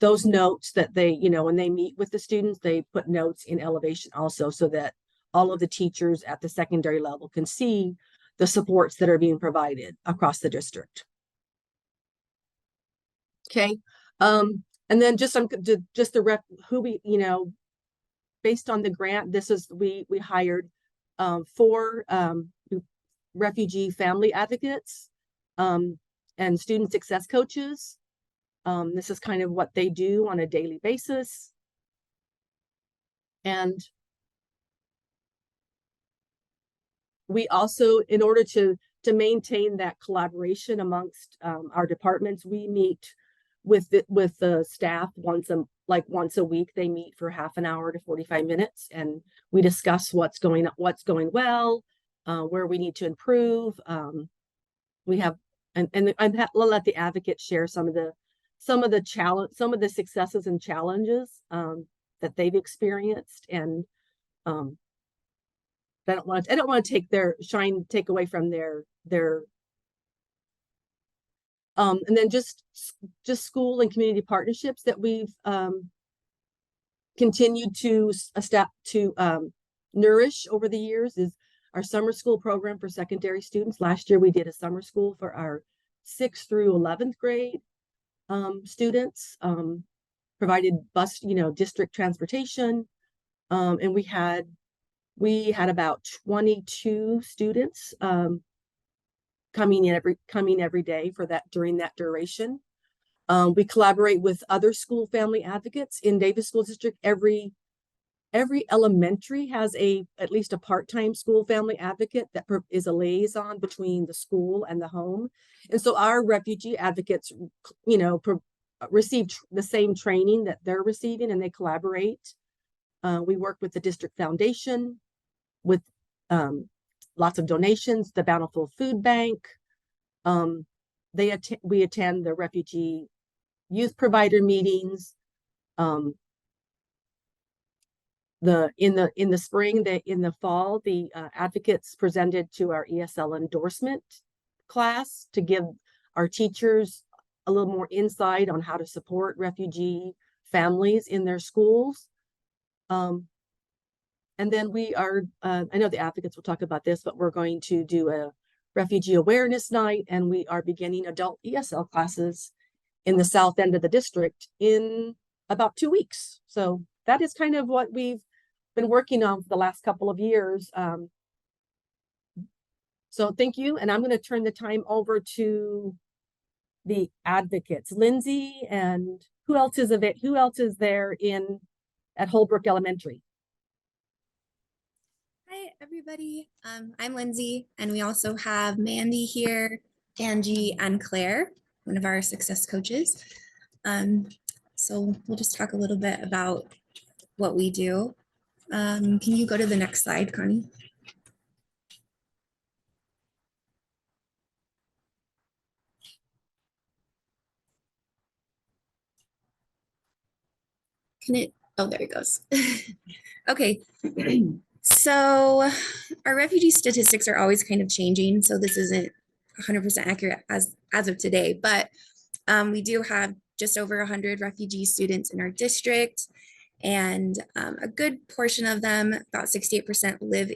S6: those notes that they, when they meet with the students, they put notes in Elevation also so that all of the teachers at the secondary level can see the supports that are being provided across the district. Okay. And then just based on the grant, we hired 4 refugee family advocates and student success coaches. This is kind of what they do on a daily basis. And we also, in order to maintain that collaboration amongst our departments, we meet with the staff once a week. They meet for half an hour to 45 minutes, and we discuss what's going well, where we need to improve. We have, and we'll let the advocates share some of the successes and challenges that they've experienced. And I don't want to take away from their and then just school and community partnerships that we've continued to nourish over the years is our summer school program for secondary students. Last year we did a summer school for our 6th through 11th grade students, provided bus, district transportation, and we had about 22 students coming every day for that during that duration. We collaborate with other school family advocates in Davis School District. Every elementary has at least a part-time school family advocate that is a liaison between the school and the home. And so our refugee advocates, receive the same training that they're receiving, and they collaborate. We work with the district foundation with lots of donations, the Bountiful Food Bank. We attend the refugee youth provider meetings. In the spring, in the fall, the advocates presented to our ESL endorsement class to give our teachers a little more insight on how to support refugee families in their schools. And then we are, I know the advocates will talk about this, but we're going to do a refugee awareness night, and we are beginning adult ESL classes in the south end of the district in about 2 weeks. So that is kind of what we've been working on for the last couple of years. So thank you. And I'm going to turn the time over to the advocates, Lindsay, and who else is there at Holbrook Elementary?
S8: Hi, everybody. I'm Lindsay, and we also have Mandy here, Angie, and Claire, one of our success coaches. So we'll just talk a little bit about what we do. Can you go to the next slide, Connie? Oh, there it goes. Okay. So our refugee statistics are always kind of changing, so this isn't 100% accurate as of today, but we do have just over 100 refugee students in our district, and a good portion of them, about 68%, live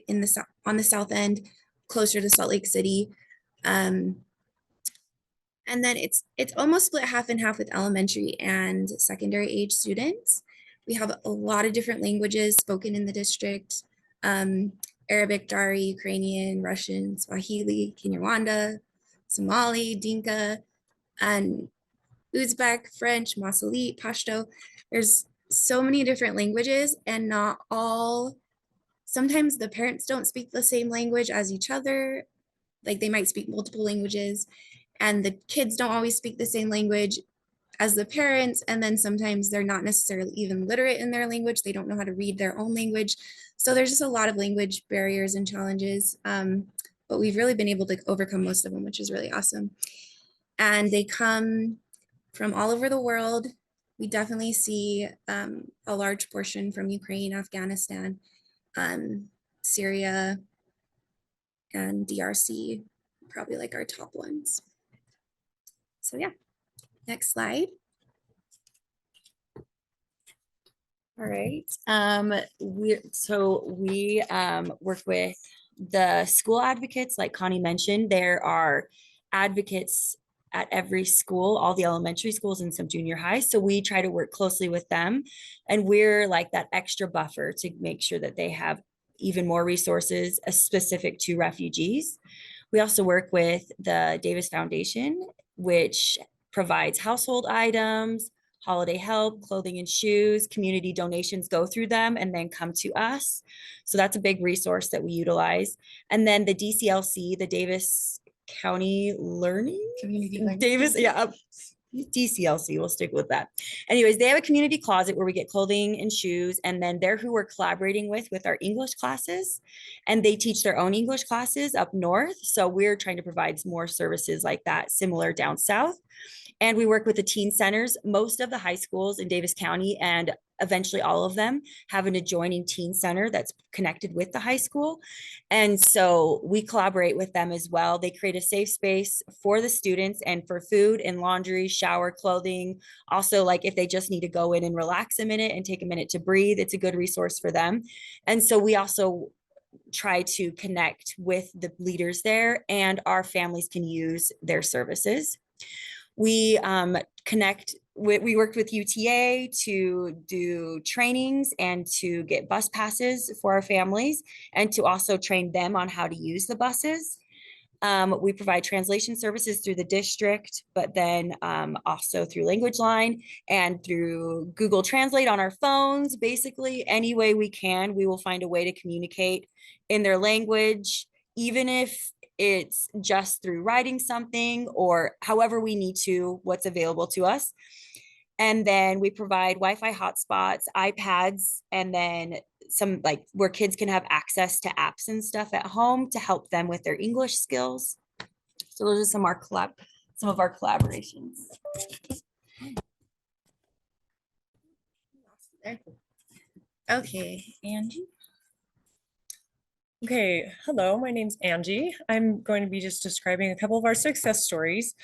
S8: on the south end, closer to Salt Lake City. And then it's almost split half and half with elementary and secondary age students. We have a lot of different languages spoken in the district. Arabic, Dari, Ukrainian, Russian, Swahili, Kinyarwanda, Somali, Dinka, and Uzbek, French, Masalit, Pashto. There's so many different languages, and not all, sometimes the parents don't speak the same language as each other. Like they might speak multiple languages, and the kids don't always speak the same language as the parents, and then sometimes they're not necessarily even literate in their language. They don't know how to read their own language. So there's just a lot of language barriers and challenges, but we've really been able to overcome most of them, which is really awesome. And they come from all over the world. We definitely see a large portion from Ukraine, Afghanistan, Syria, and DRC, probably like our top ones. So yeah, next slide.
S7: All right. We work with the school advocates, like Connie mentioned. There are advocates at every school, all the elementary schools and some junior highs. So we try to work closely with them, and we're like that extra buffer to make sure that they have even more resources specific to refugees. We also work with the Davis Foundation, which provides household items, holiday help, clothing and shoes. Community donations go through them and then come to us. So that's a big resource that we utilize. And then the DCLC, the Davis County Learning
S8: Community learning.
S7: Davis, yeah, DCLC, we'll stick with that. Anyways, they have a community closet where we get clothing and shoes, and then they're who we're collaborating with our English classes, and they teach their own English classes up north. So we're trying to provide more services like that, similar down south. And we work with the teen centers. Most of the high schools in Davis County, and eventually all of them, have an adjoining teen center that's connected with the high school. And so we collaborate with them as well. They create a safe space for the students and for food and laundry, shower, clothing. Also, like if they just need to go in and relax a minute and take a minute to breathe, it's a good resource for them. And so we also try to connect with the leaders there, and our families can use their services. We we worked with UTA to do trainings and to get bus passes for our families, and to also train them on how to use the buses. We provide translation services through the district, but then also through Language Line and through Google Translate on our phones. Basically, any way we can, we will find a way to communicate in their language, even if it's just through writing something or however we need to, what's available to us. And then we provide Wi-Fi hotspots, iPads, and then some like where kids can have access to apps and stuff at home to help them with their English skills. So those are some of our collaborations.
S8: Okay, Angie.
S9: Okay, hello, my name's Angie. I'm going to be just describing a couple of our success stories.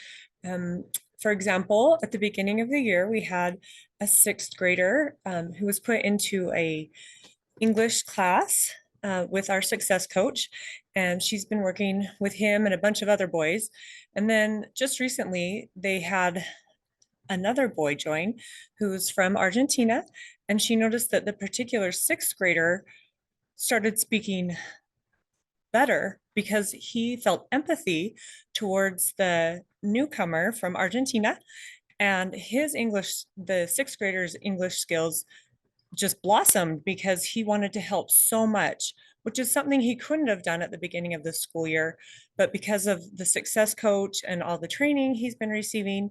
S9: For example, at the beginning of the year, we had a 6th grader who was put into a English class with our success coach, and she's been working with him and a bunch of other boys. And then just recently, they had another boy join who's from Argentina, and she noticed that the particular 6th grader started speaking better because he felt empathy towards the newcomer from Argentina, and his English, the 6th grader's English skills just blossomed because he wanted to help so much, which is something he couldn't have done at the beginning of the school year. But because of the success coach and all the training he's been receiving,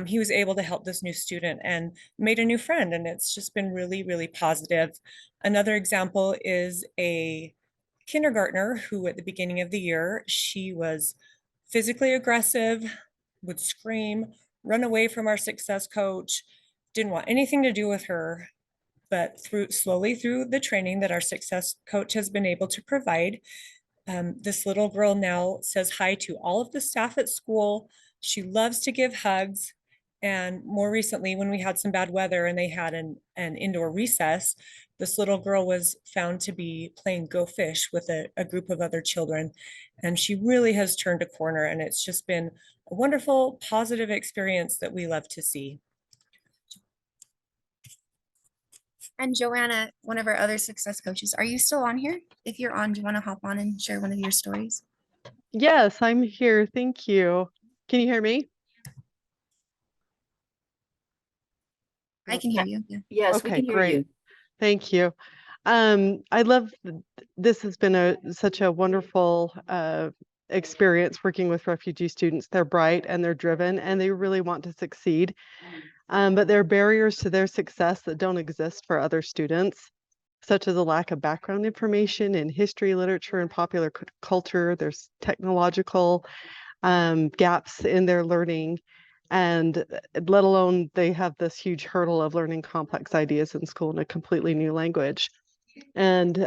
S9: he was able to help this new student and made a new friend. And it's just been really, really positive. Another example is a kindergartner who at the beginning of the year, she was physically aggressive, would scream, run away from our success coach, didn't want anything to do with her. But slowly through the training that our success coach has been able to provide, this little girl now says hi to all of the staff at school. She loves to give hugs. And more recently, when we had some bad weather and they had an indoor recess, this little girl was found to be playing Go Fish with a group of other children. And she really has turned a corner, and it's just been a wonderful, positive experience that we love to see.
S8: And Joanna, one of our other success coaches, are you still on here? If you're on, do you want to hop on and share one of your stories?
S10: Yes, I'm here. Thank you. Can you hear me?
S8: I can hear you. Yeah.
S1: Yes, we
S10: Okay,
S1: can hear
S10: great.
S1: you.
S10: Thank you. I love this has been such a wonderful experience working with refugee students. They're bright and they're driven and they really want to succeed. But there are barriers to their success that don't exist for other students, such as a lack of background information in history, literature, and popular culture. There's technological gaps in their learning, and let alone they have this huge hurdle of learning complex ideas in school in a completely new language. And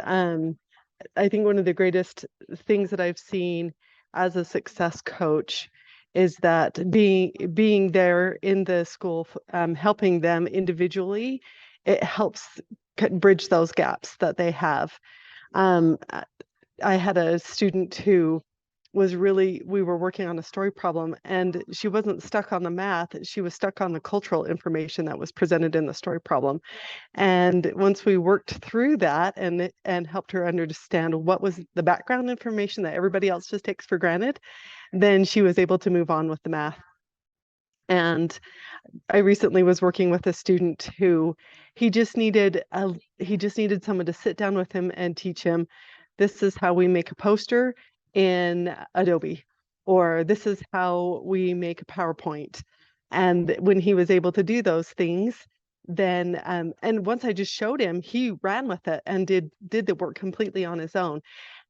S10: I think one of the greatest things that I've seen as a success coach is that being there in the school, helping them individually, it helps bridge those gaps that they have. I had a student who we were working on a story problem, and she wasn't stuck on the math, she was stuck on the cultural information that was presented in the story problem. And once we worked through that and helped her understand what was the background information that everybody else just takes for granted, then she was able to move on with the math. And I recently was working with a student who he just needed someone to sit down with him and teach him, this is how we make a poster in Adobe, or this is how we make a PowerPoint. And when he was able to do those things, then and once I just showed him, he ran with it and did the work completely on his own.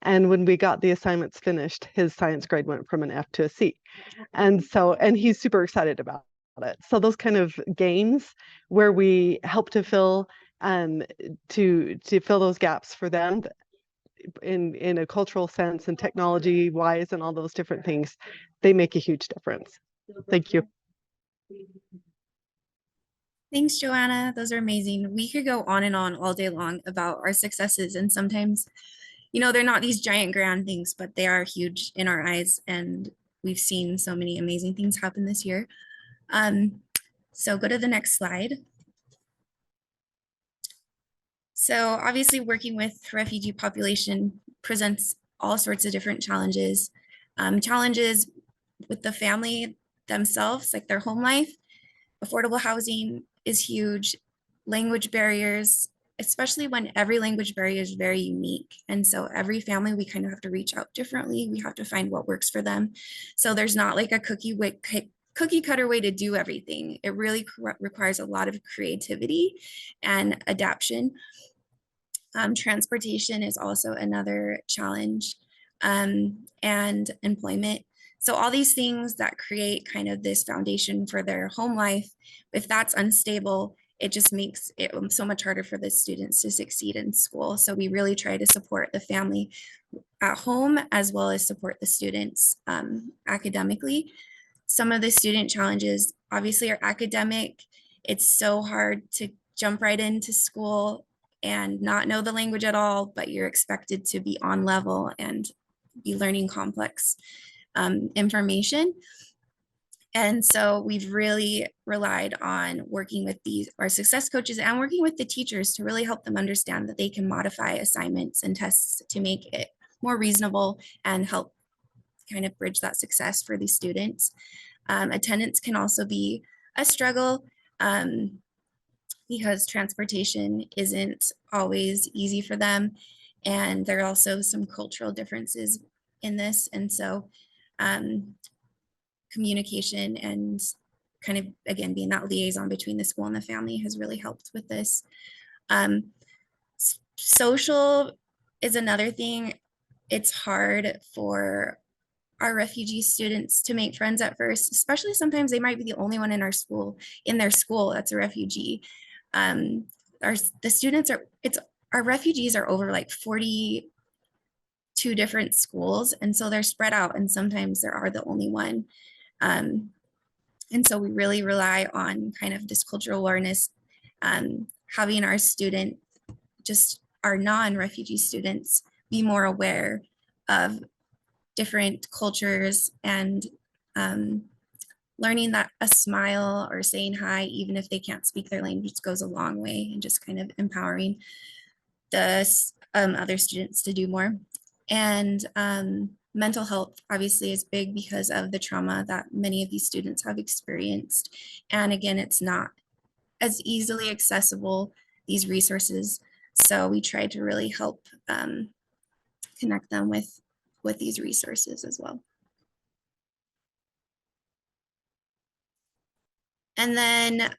S10: And when we got the assignments finished, his science grade went from an F to a C. And he's super excited about it. So those kind of games where we help to fill to fill those gaps for them in a cultural sense and technology wise and all those different things, they make a huge difference. Thank you.
S8: Thanks, Joanna. Those are amazing. We could go on and on all day long about our successes, and sometimes, you know, they're not these giant grand things, but they are huge in our eyes, and we've seen so many amazing things happen this year. So go to the next slide. So obviously working with refugee population presents all sorts of different challenges. Challenges with the family themselves, like their home life. Affordable housing is huge. Language barriers, especially when every language barrier is very unique. And so every family, we kind of have to reach out differently. We have to find what works for them. So there's not like a cookie cutter way to do everything. It really requires a lot of creativity and adaptation. Transportation is also another challenge, and employment. So all these things that create kind of this foundation for their home life, if that's unstable, it just makes it so much harder for the students to succeed in school. So we really try to support the family at home as well as support the students academically. Some of the student challenges obviously are academic. It's so hard to jump right into school and not know the language at all, but you're expected to be on level and be learning complex information. And so we've really relied on working with our success coaches and working with the teachers to really help them understand that they can modify assignments and tests to make it more reasonable and help kind of bridge that success for these students. Attendance can also be a struggle because transportation isn't always easy for them. And there are also some cultural differences in this. And so communication and kind of, again, being that liaison between the school and the family has really helped with this. Social is another thing. It's hard for our refugee students to make friends at first, especially sometimes they might be the only one in their school that's a refugee. Our refugees are over like 42 different schools, and so they're spread out, and sometimes they are the only one. And so we really rely on kind of this cultural awareness, having our our non-refugee students be more aware of different cultures and learning that a smile or saying hi, even if they can't speak their language, goes a long way, and just kind of empowering the other students to do more. And mental health obviously is big because of the trauma that many of these students have experienced. And again, it's not as easily accessible, these resources. So we try to really help connect them with these resources as well. And then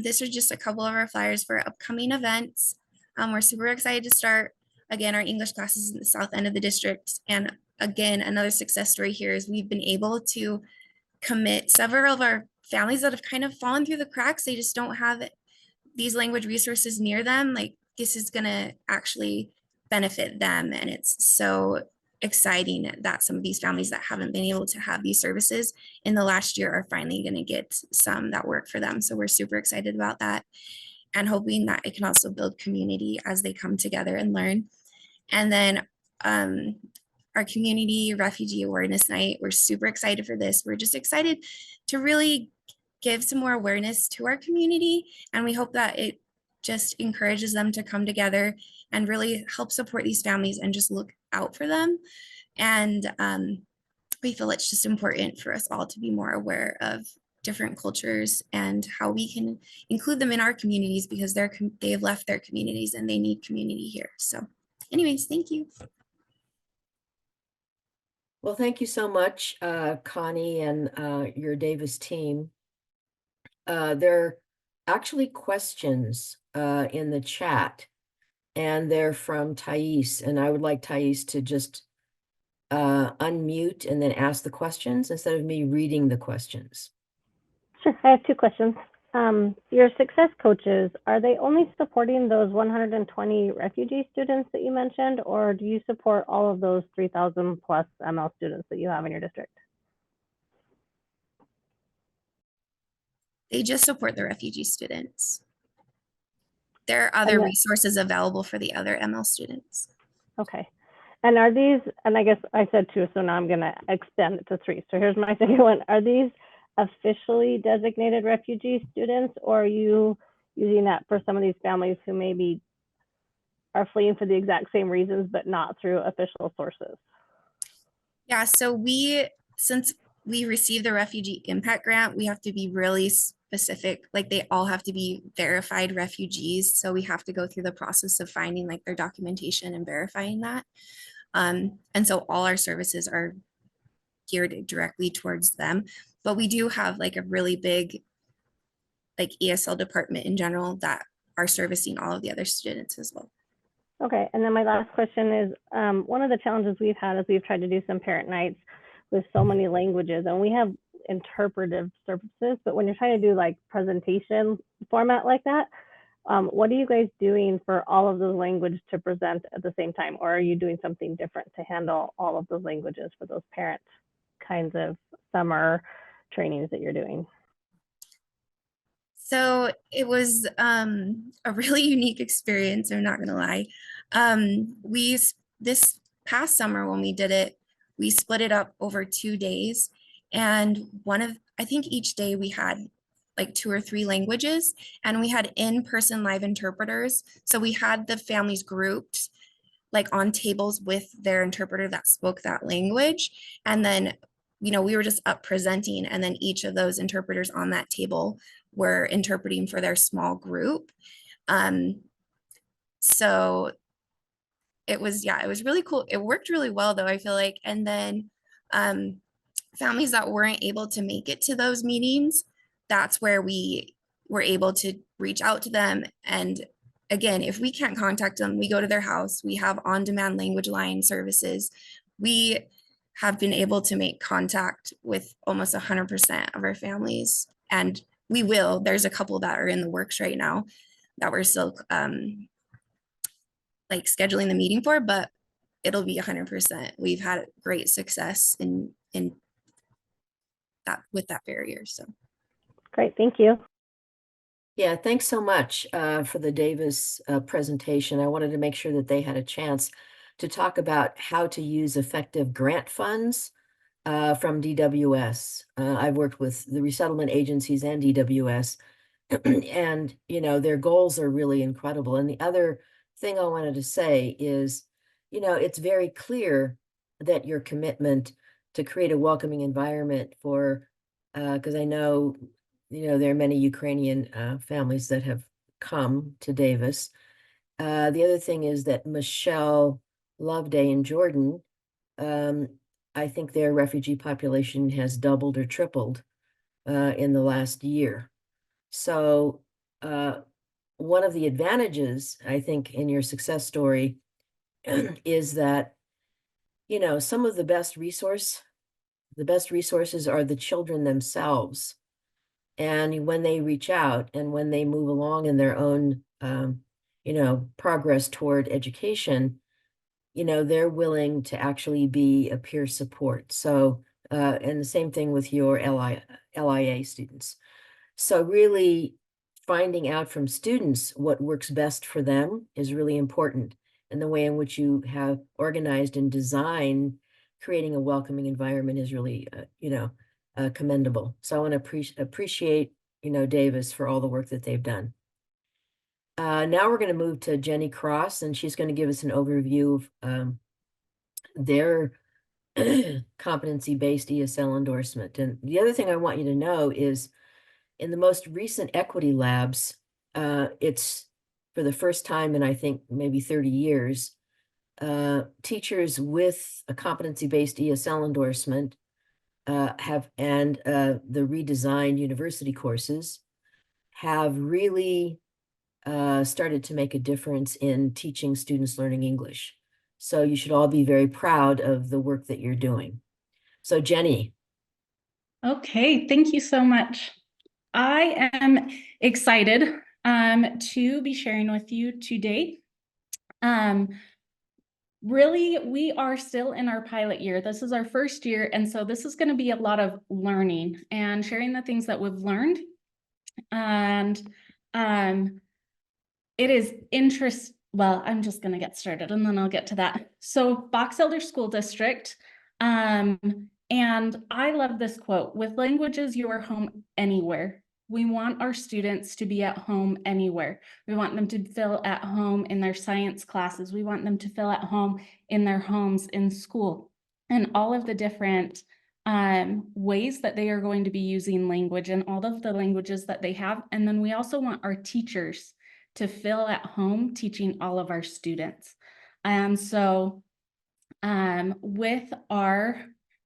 S8: this is just a couple of our flyers for upcoming events. We're super excited to start, again, our English classes in the south end of the district. And again, another success story here is we've been able to commit several of our families that have kind of fallen through the cracks. They just don't have these language resources near them. Like, this is gonna actually benefit them. And it's so exciting that some of these families that haven't been able to have these services in the last year are finally going to get some that work for them. So we're super excited about that and hoping that it can also build community as they come together and learn. And then our community refugee awareness night, we're super excited for this. We're just excited to really give some more awareness to our community, and we hope that it just encourages them to come together and really help support these families and just look out for them. And we feel it's just important for us all to be more aware of different cultures and how we can include them in our communities because they have left their communities and they need community here. So anyways, thank you.
S1: Well, thank you so much, Connie and your Davis team. There are actually questions in the chat, and they're from Thais, and I would like Thais to just unmute and then ask the questions instead of me reading the questions.
S4: Sure, I have two questions. Your success coaches, are they only supporting those 120 refugee students that you mentioned, or do you support all of those 3,000 plus ML students that you have in your district?
S8: They just support the refugee students. There are other resources available for the other ML students.
S4: Okay. And are these, and I guess I said two, so now I'm going to extend it to three. So here's my second one. Are these officially designated refugee students, or are you using that for some of these families who maybe are fleeing for the exact same reasons, but not through official sources?
S8: Yeah, so since we received the refugee impact grant, we have to be really specific. Like they all have to be verified refugees. So we have to go through the process of finding like their documentation and verifying that. And so all our services are geared directly towards them. But we do have like a really big like ESL department in general that are servicing all of the other students as well.
S4: Okay, and then my last question is, one of the challenges we've had is we've tried to do some parent nights with so many languages, and we have interpretive services, but when you're trying to do like presentation format like that, what are you guys doing for all of those languages to present at the same time? Or are you doing something different to handle all of those languages for those parent kinds of summer trainings that you're doing?
S8: So it was a really unique experience, I'm not gonna lie. This past summer when we did it, we split it up over 2 days. And I think each day we had like 2 or 3 languages, and we had in-person live interpreters. So we had the families grouped like on tables with their interpreter that spoke that language. And then, we were just up presenting, and then each of those interpreters on that table were interpreting for their small group. So it was really cool. It worked really well though, I feel like. And then families that weren't able to make it to those meetings, that's where we were able to reach out to them. And again, if we can't contact them, we go to their house. We have on-demand language line services. We have been able to make contact with almost 100% of our families. And we will. There's a couple that are in the works right now that we're still like scheduling the meeting for, but it'll be 100%. We've had great success in that with that barrier. So
S4: great, thank you.
S1: Yeah, thanks so much for the Davis presentation. I wanted to make sure that they had a chance to talk about how to use effective grant funds from DWS. I've worked with the resettlement agencies and DWS, and their goals are really incredible. And the other thing I wanted to say is, it's very clear that your commitment to create a welcoming environment for, because I know, there are many Ukrainian families that have come to Davis. The other thing is that Michelle Loveday in Jordan, I think their refugee population has doubled or tripled in the last year. So one of the advantages, I think, in your success story is that, some of the best resources are the children themselves. And when they reach out and when they move along in their own, progress toward education, they're willing to actually be a peer support. So, and the same thing with your LIA students. So really finding out from students what works best for them is really important. And the way in which you have organized and designed creating a welcoming environment is really, commendable. So I want to appreciate, Davis for all the work that they've done. Now we're going to move to Jenny Cross, and she's going to give us an overview of their competency-based ESL endorsement. And the other thing I want you to know is in the most recent equity labs, it's for the first time in I think maybe 30 years, teachers with a competency-based ESL endorsement the redesigned university courses have really started to make a difference in teaching students learning English. So you should all be very proud of the work that you're doing. So Jenny.
S2: Okay, thank you so much. I am excited to be sharing with you today. Really, we are still in our pilot year. This is our first year, and so this is going to be a lot of learning and sharing the things that we've learned. And it is well, I'm just going to get started and then I'll get to that. So Box Elder School District, and I love this quote, "With languages, you are home anywhere." We want our students to be at home anywhere. We want them to feel at home in their science classes. We want them to feel at home in their homes, in school, and all of the different ways that they are going to be using language and all of the languages that they have. And then we also want our teachers to feel at home teaching all of our students. And so with our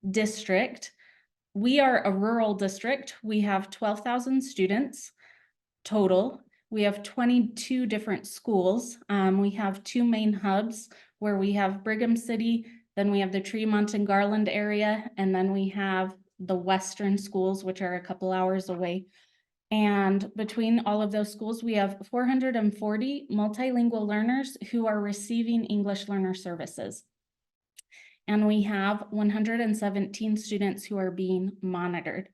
S2: district, we are a rural district. We have 12,000 students total. We have 22 different schools. We have 2 main hubs where we have Brigham City, then we have the Tremont and Garland area, and then we have the Western schools, which are a couple hours away. And between all of those schools, we have 440 multilingual learners who are receiving English learner services. And we have 117 students who are being monitored.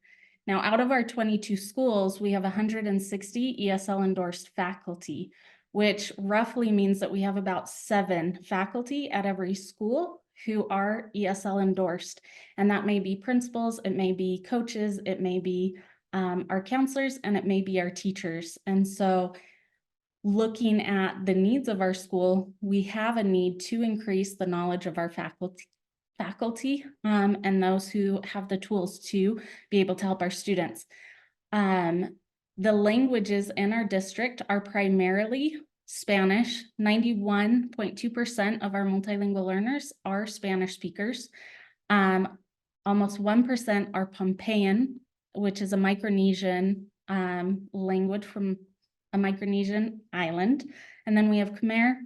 S2: Now, out of our 22 schools, we have 160 ESL endorsed faculty, which roughly means that we have about 7 faculty at every school who are ESL endorsed. And that may be principals, it may be coaches, it may be our counselors, and it may be our teachers. And so looking at the needs of our school, we have a need to increase the knowledge of our faculty and those who have the tools to be able to help our students. The languages in our district are primarily Spanish. 91.2% of our multilingual learners are Spanish speakers. Almost 1% are Pompeian, which is a Micronesian language from a Micronesian island. And then we have Khmer.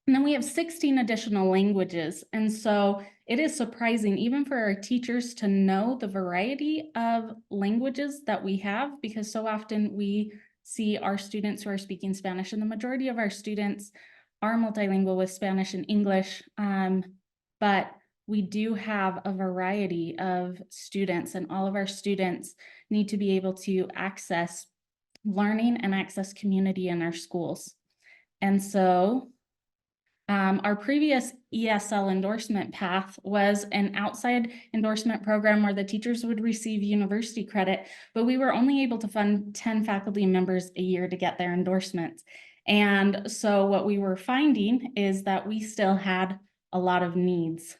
S2: And then we have 16 additional languages. And so it is surprising, even for our teachers, to know the variety of languages that we have, because so often we see our students who are speaking Spanish, and the majority of our students are multilingual with Spanish and English. But we do have a variety of students, and all of our students need to be able to access learning and access community in our schools. And so our previous ESL endorsement path was an outside endorsement program where the teachers would receive university credit, but we were only able to fund 10 faculty members a year to get their endorsements. And so what we were finding is that we still had a lot of needs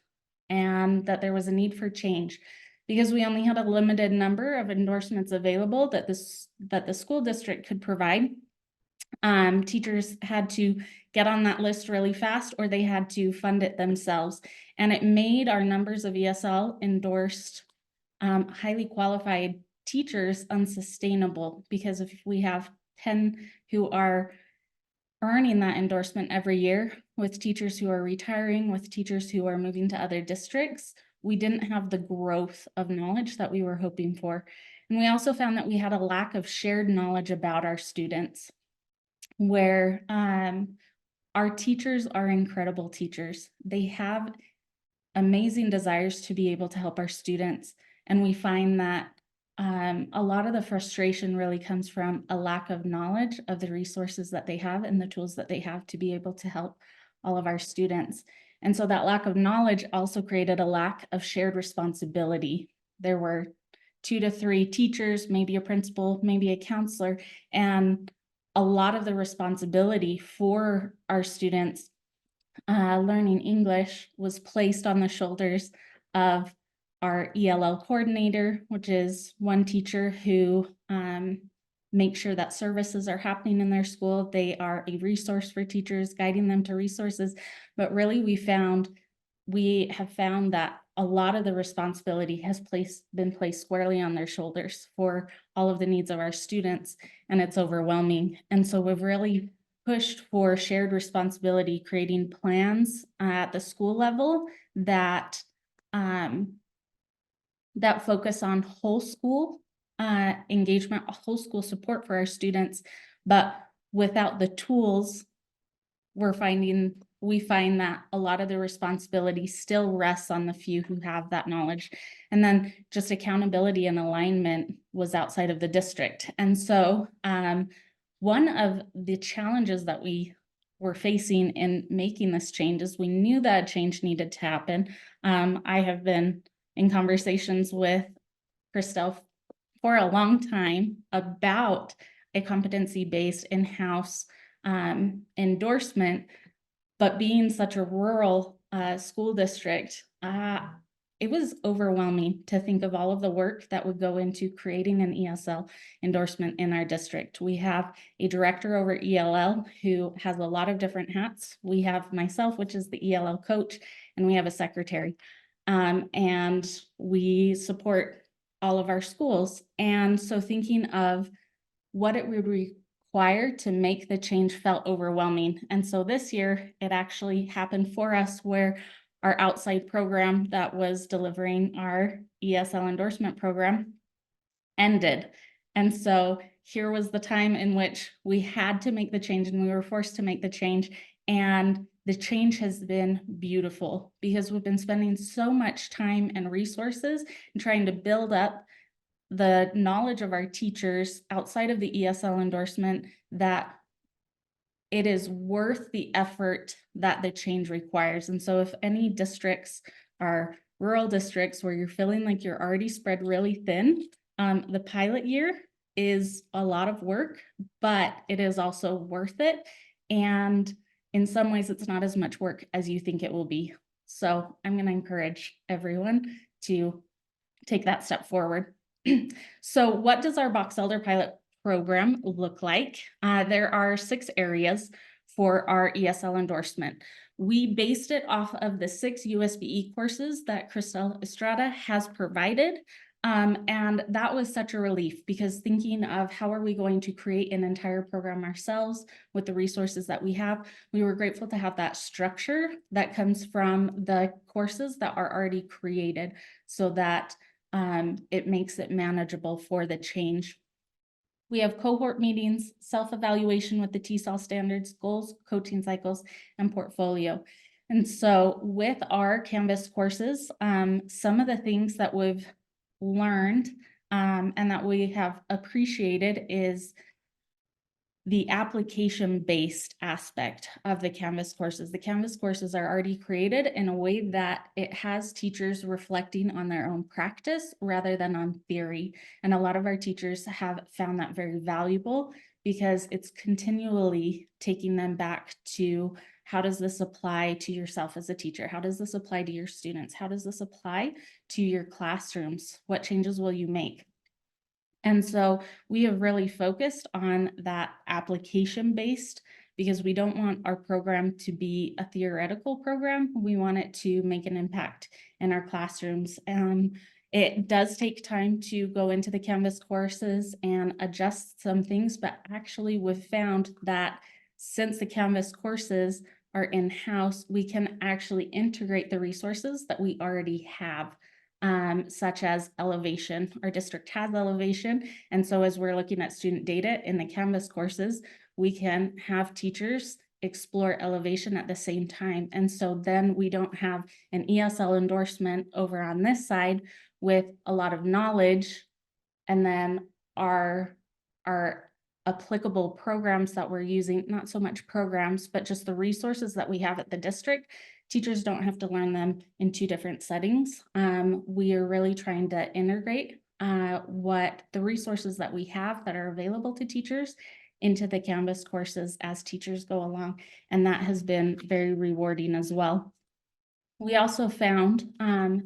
S2: and that there was a need for change because we only had a limited number of endorsements available that the school district could provide. Teachers had to get on that list really fast, or they had to fund it themselves. And it made our numbers of ESL endorsed highly qualified teachers unsustainable, because if we have 10 who are earning that endorsement every year, with teachers who are retiring, with teachers who are moving to other districts, we didn't have the growth of knowledge that we were hoping for. And we also found that we had a lack of shared knowledge about our students, where our teachers are incredible teachers. They have amazing desires to be able to help our students. And we find that a lot of the frustration really comes from a lack of knowledge of the resources that they have and the tools that they have to be able to help all of our students. And so that lack of knowledge also created a lack of shared responsibility. There were 2 to 3 teachers, maybe a principal, maybe a counselor, and a lot of the responsibility for our students learning English was placed on the shoulders
S11: of our ELL coordinator, which is one teacher who makes sure that services are happening in their school. They are a resource for teachers, guiding them to resources. But really, we have found that a lot of the responsibility has been placed squarely on their shoulders for all of the needs of our students, and it's overwhelming. And so we've really pushed for shared responsibility, creating plans at the school level that focus on whole school engagement, whole school support for our students. But without the tools, we find that a lot of the responsibility still rests on the few who have that knowledge. And then just accountability and alignment was outside of the district. And so one of the challenges that we were facing in making this change is we knew that change needed to happen. I have been in conversations with Christelle for a long time about a competency-based in-house endorsement, but being such a rural school district, it was overwhelming to think of all of the work that would go into creating an ESL endorsement in our district. We have a director over ELL who has a lot of different hats. We have myself, which is the ELL coach, and we have a secretary. And we support all of our schools. And so thinking of what it would require to make the change felt overwhelming. And so this year, it actually happened for us where our outside program that was delivering our ESL endorsement program ended. And so here was the time in which we had to make the change, and we were forced to make the change. And the change has been beautiful because we've been spending so much time and resources in trying to build up the knowledge of our teachers outside of the ESL endorsement that it is worth the effort that the change requires. And so if any districts are rural districts where you're feeling like you're already spread really thin, the pilot year is a lot of work, but it is also worth it. And in some ways, it's not as much work as you think it will be. So I'm going to encourage everyone to take that step forward. So what does our Box Elder pilot program look like? There are 6 areas for our ESL endorsement. We based it off of the 6 USBE courses that Christelle Estrada has provided. And that was such a relief because thinking of how are we going to create an entire program ourselves with the resources that we have, we were grateful to have that structure that comes from the courses that are already created so that it makes it manageable for the change. We have cohort meetings, self-evaluation with the TESOL standards, goals, coaching cycles, and portfolio. And so with our Canvas courses, some of the things that we've learned and that we have appreciated is the application-based aspect of the Canvas courses. The Canvas courses are already created in a way that it has teachers reflecting on their own practice rather than on theory. And a lot of our teachers have found that very valuable because it's continually taking them back to how does this apply to yourself as a teacher? How does this apply to your students? How does this apply to your classrooms? What changes will you make? And so we have really focused on that application-based because we don't want our program to be a theoretical program. We want it to make an impact in our classrooms. It does take time to go into the Canvas courses and adjust some things, but actually we've found that since the Canvas courses are in-house, we can actually integrate the resources that we already have. Such as elevation. Our district has elevation. And so as we're looking at student data in the Canvas courses, we can have teachers explore elevation at the same time. And so then we don't have an ESL endorsement over on this side with a lot of knowledge and then our applicable programs that we're using, not so much programs, but just the resources that we have at the district. Teachers don't have to learn them in 2 different settings. We are really trying to integrate what the resources that we have that are available to teachers into the Canvas courses as teachers go along. And that has been very rewarding as well. We also found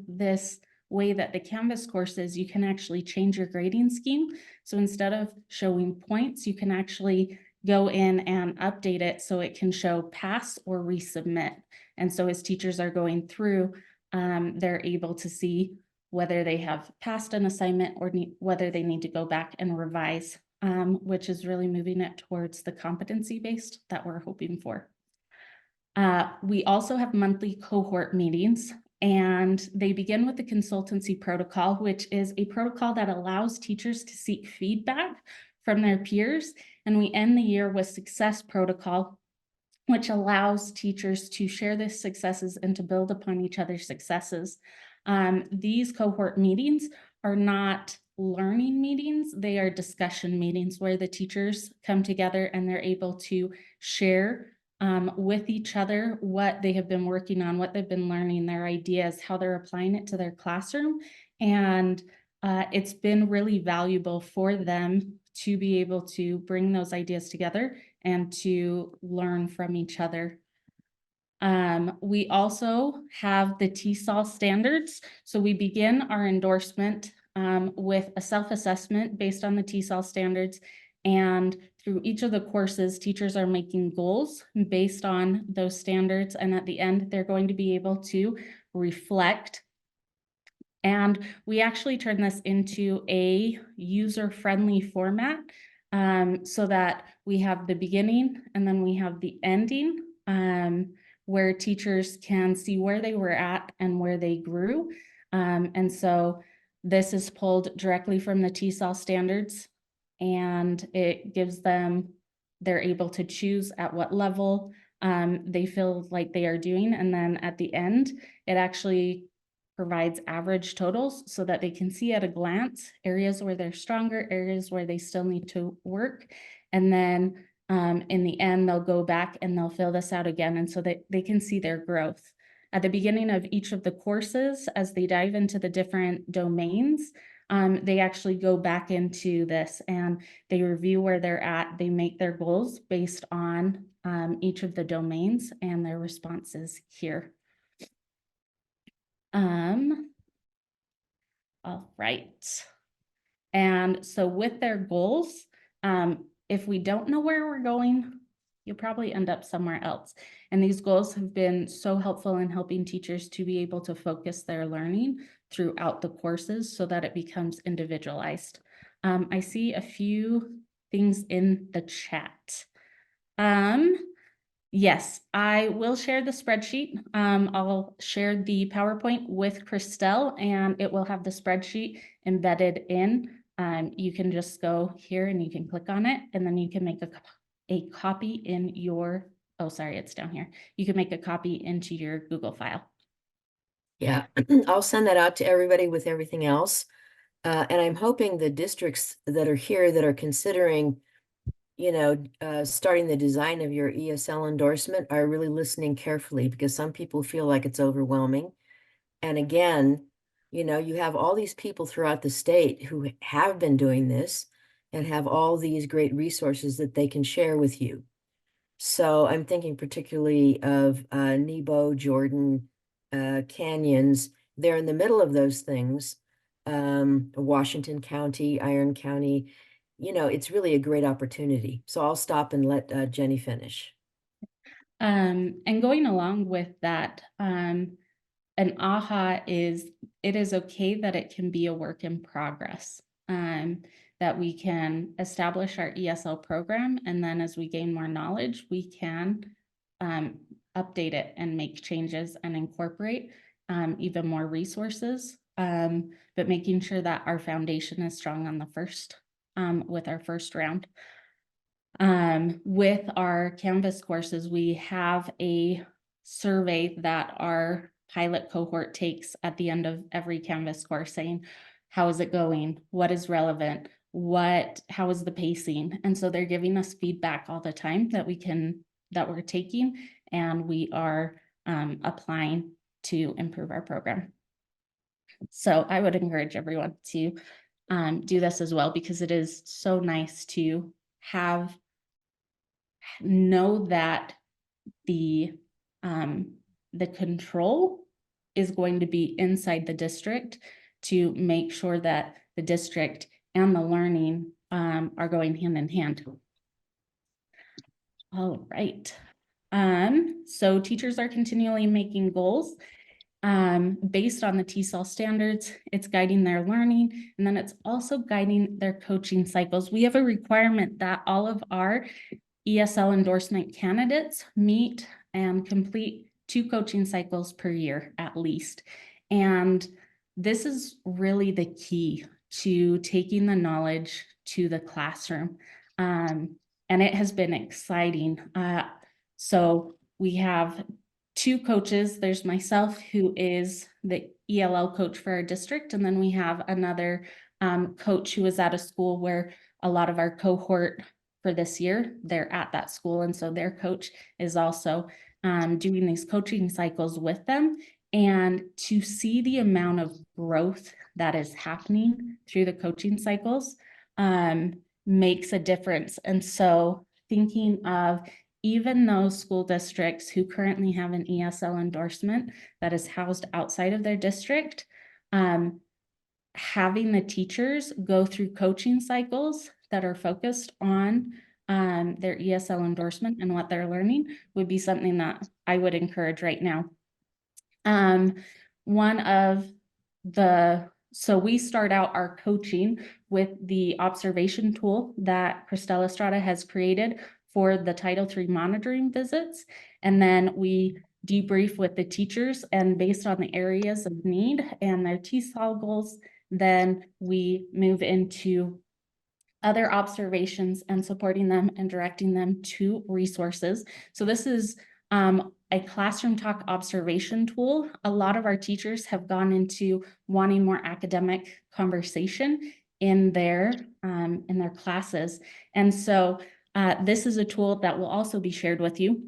S11: this way that the Canvas courses, you can actually change your grading scheme. So instead of showing points, you can actually go in and update it so it can show pass or resubmit. And so as teachers are going through, they're able to see whether they have passed an assignment or whether they need to go back and revise, which is really moving it towards the competency-based that we're hoping for. We also have monthly cohort meetings, and they begin with the consultancy protocol, which is a protocol that allows teachers to seek feedback from their peers. And we end the year with success protocol, which allows teachers to share their successes and to build upon each other's successes. These cohort meetings are not learning meetings, they are discussion meetings where the teachers come together and they're able to share with each other what they have been working on, what they've been learning, their ideas, how they're applying it to their classroom. And it's been really valuable for them to be able to bring those ideas together and to learn from each other. We also have the TESOL standards. So we begin our endorsement with a self-assessment based on the TESOL standards. And through each of the courses, teachers are making goals based on those standards. And at the end, they're going to be able to reflect. And we actually turn this into a user-friendly format so that we have the beginning and then we have the ending where teachers can see where they were at and where they grew. And so this is pulled directly from the TESOL standards, and it gives them, they're able to choose at what level they feel like they are doing. And then at the end, it actually provides average totals so that they can see at a glance areas where they're stronger, areas where they still need to work. And then in the end, they'll go back and they'll fill this out again, and so that they can see their growth. At the beginning of each of the courses, as they dive into the different domains, they actually go back into this and they review where they're at. They make their goals based on each of the domains and their responses here. All right. And so with their goals, if we don't know where we're going, you'll probably end up somewhere else. And these goals have been so helpful in helping teachers to be able to focus their learning throughout the courses so that it becomes individualized. I see a few things in the chat. Yes, I will share the spreadsheet. I'll share the PowerPoint with Christelle, and it will have the spreadsheet embedded in. You can just go here and you can click on it, and then you can make a copy in your, oh, sorry, it's down here. You can make a copy into your Google file.
S1: Yeah, I'll send that out to everybody with everything else. And I'm hoping the districts that are here that are considering, you know, starting the design of your ESL endorsement are really listening carefully, because some people feel like it's overwhelming. And again, you know, you have all these people throughout the state who have been doing this and have all these great resources that they can share with you. So I'm thinking particularly of Nebo, Jordan, Canyons. They're in the middle of those things. Washington County, Iron County. You know, it's really a great opportunity. So I'll stop and let Jenny finish.
S11: And going along with that, an AHA is, it is okay that it can be a work in progress. That we can establish our ESL program, and then as we gain more knowledge, we can update it and make changes and incorporate even more resources, but making sure that our foundation is strong on the first, with our first round. With our Canvas courses, we have a survey that our pilot cohort takes at the end of every Canvas course saying, how is it going? What is relevant? How is the pacing? And so they're giving us feedback all the time that we're taking, and we are applying to improve our program. So I would encourage everyone to do this as well, because it is so nice to know that the control is going to be inside the district to make sure that the district and the learning are going hand in hand. All right. So teachers are continually making goals based on the TESOL standards. It's guiding their learning, and then it's also guiding their coaching cycles. We have a requirement that all of our ESL endorsement candidates meet and complete 2 coaching cycles per year at least. And this is really the key to taking the knowledge to the classroom. And it has been exciting. So we have 2 coaches. There's myself, who is the ELL coach for our district, and then we have another coach who is at a school where a lot of our cohort for this year, they're at that school, and so their coach is also doing these coaching cycles with them. And to see the amount of growth that is happening through the coaching cycles makes a difference. And so thinking of even those school districts who currently have an ESL endorsement that is housed outside of their district, having the teachers go through coaching cycles that are focused on their ESL endorsement and what they're learning would be something that I would encourage right now. So we start out our coaching with the observation tool that Christelle Estrada has created for the Title III monitoring visits. And then we debrief with the teachers, and based on the areas of need and their TESOL goals, then we move into other observations and supporting them and directing them to resources. So this is a classroom talk observation tool. A lot of our teachers have gone into wanting more academic conversation in their classes. And so this is a tool that will also be shared with you.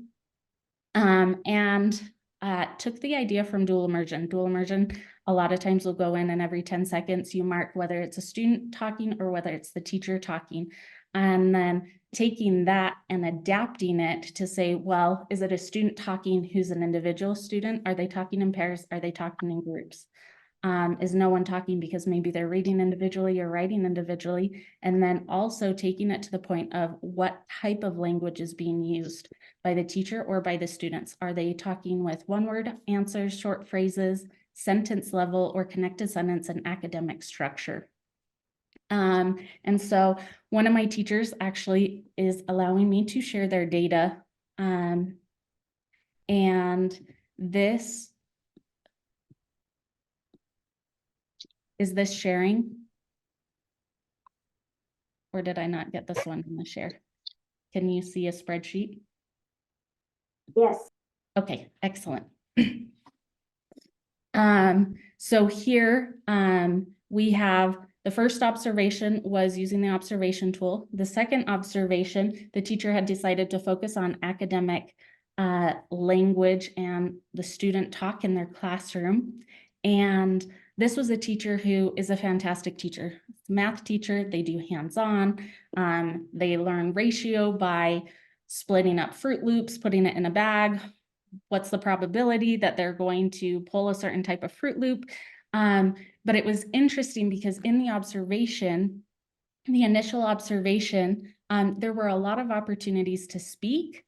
S11: Took the idea from dual immersion. Dual immersion, a lot of times will go in, and every 10 seconds you mark whether it's a student talking or whether it's the teacher talking. And then taking that and adapting it to say, well, is it a student talking who's an individual student? Are they talking in pairs? Are they talking in groups? Is no one talking because maybe they're reading individually or writing individually? And then also taking it to the point of what type of language is being used by the teacher or by the students. Are they talking with one-word answers, short phrases, sentence level, or connected sentence and academic structure? And so one of my teachers actually is allowing me to share their data. And this is this sharing? Or did I not get this one in the share? Can you see a spreadsheet?
S5: Yes.
S11: Okay, excellent. So here we have the first observation was using the observation tool. The second observation, the teacher had decided to focus on academic language and the student talk in their classroom. And this was a teacher who is a fantastic teacher. Math teacher, they do hands-on. They learn ratio by splitting up Fruit Loops, putting it in a bag. What's the probability that they're going to pull a certain type of Fruit Loop? But it was interesting because in the observation, the initial observation, there were a lot of opportunities to speak,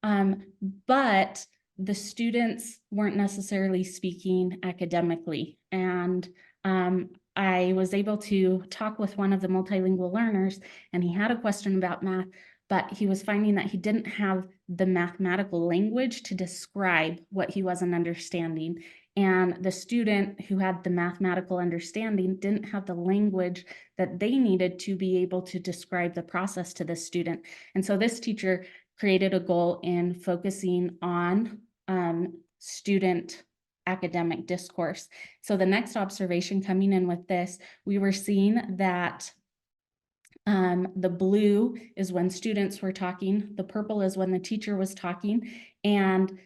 S11: but the students weren't necessarily speaking academically. And I was able to talk with one of the multilingual learners, and he had a question about math, but he was finding that he didn't have the mathematical language to describe what he wasn't understanding. And the student who had the mathematical understanding didn't have the language that they needed to be able to describe the process to the student. And so this teacher created a goal in focusing on student academic discourse. So the next observation coming in with this, we were seeing that the blue is when students were talking, the purple is when the teacher was talking, and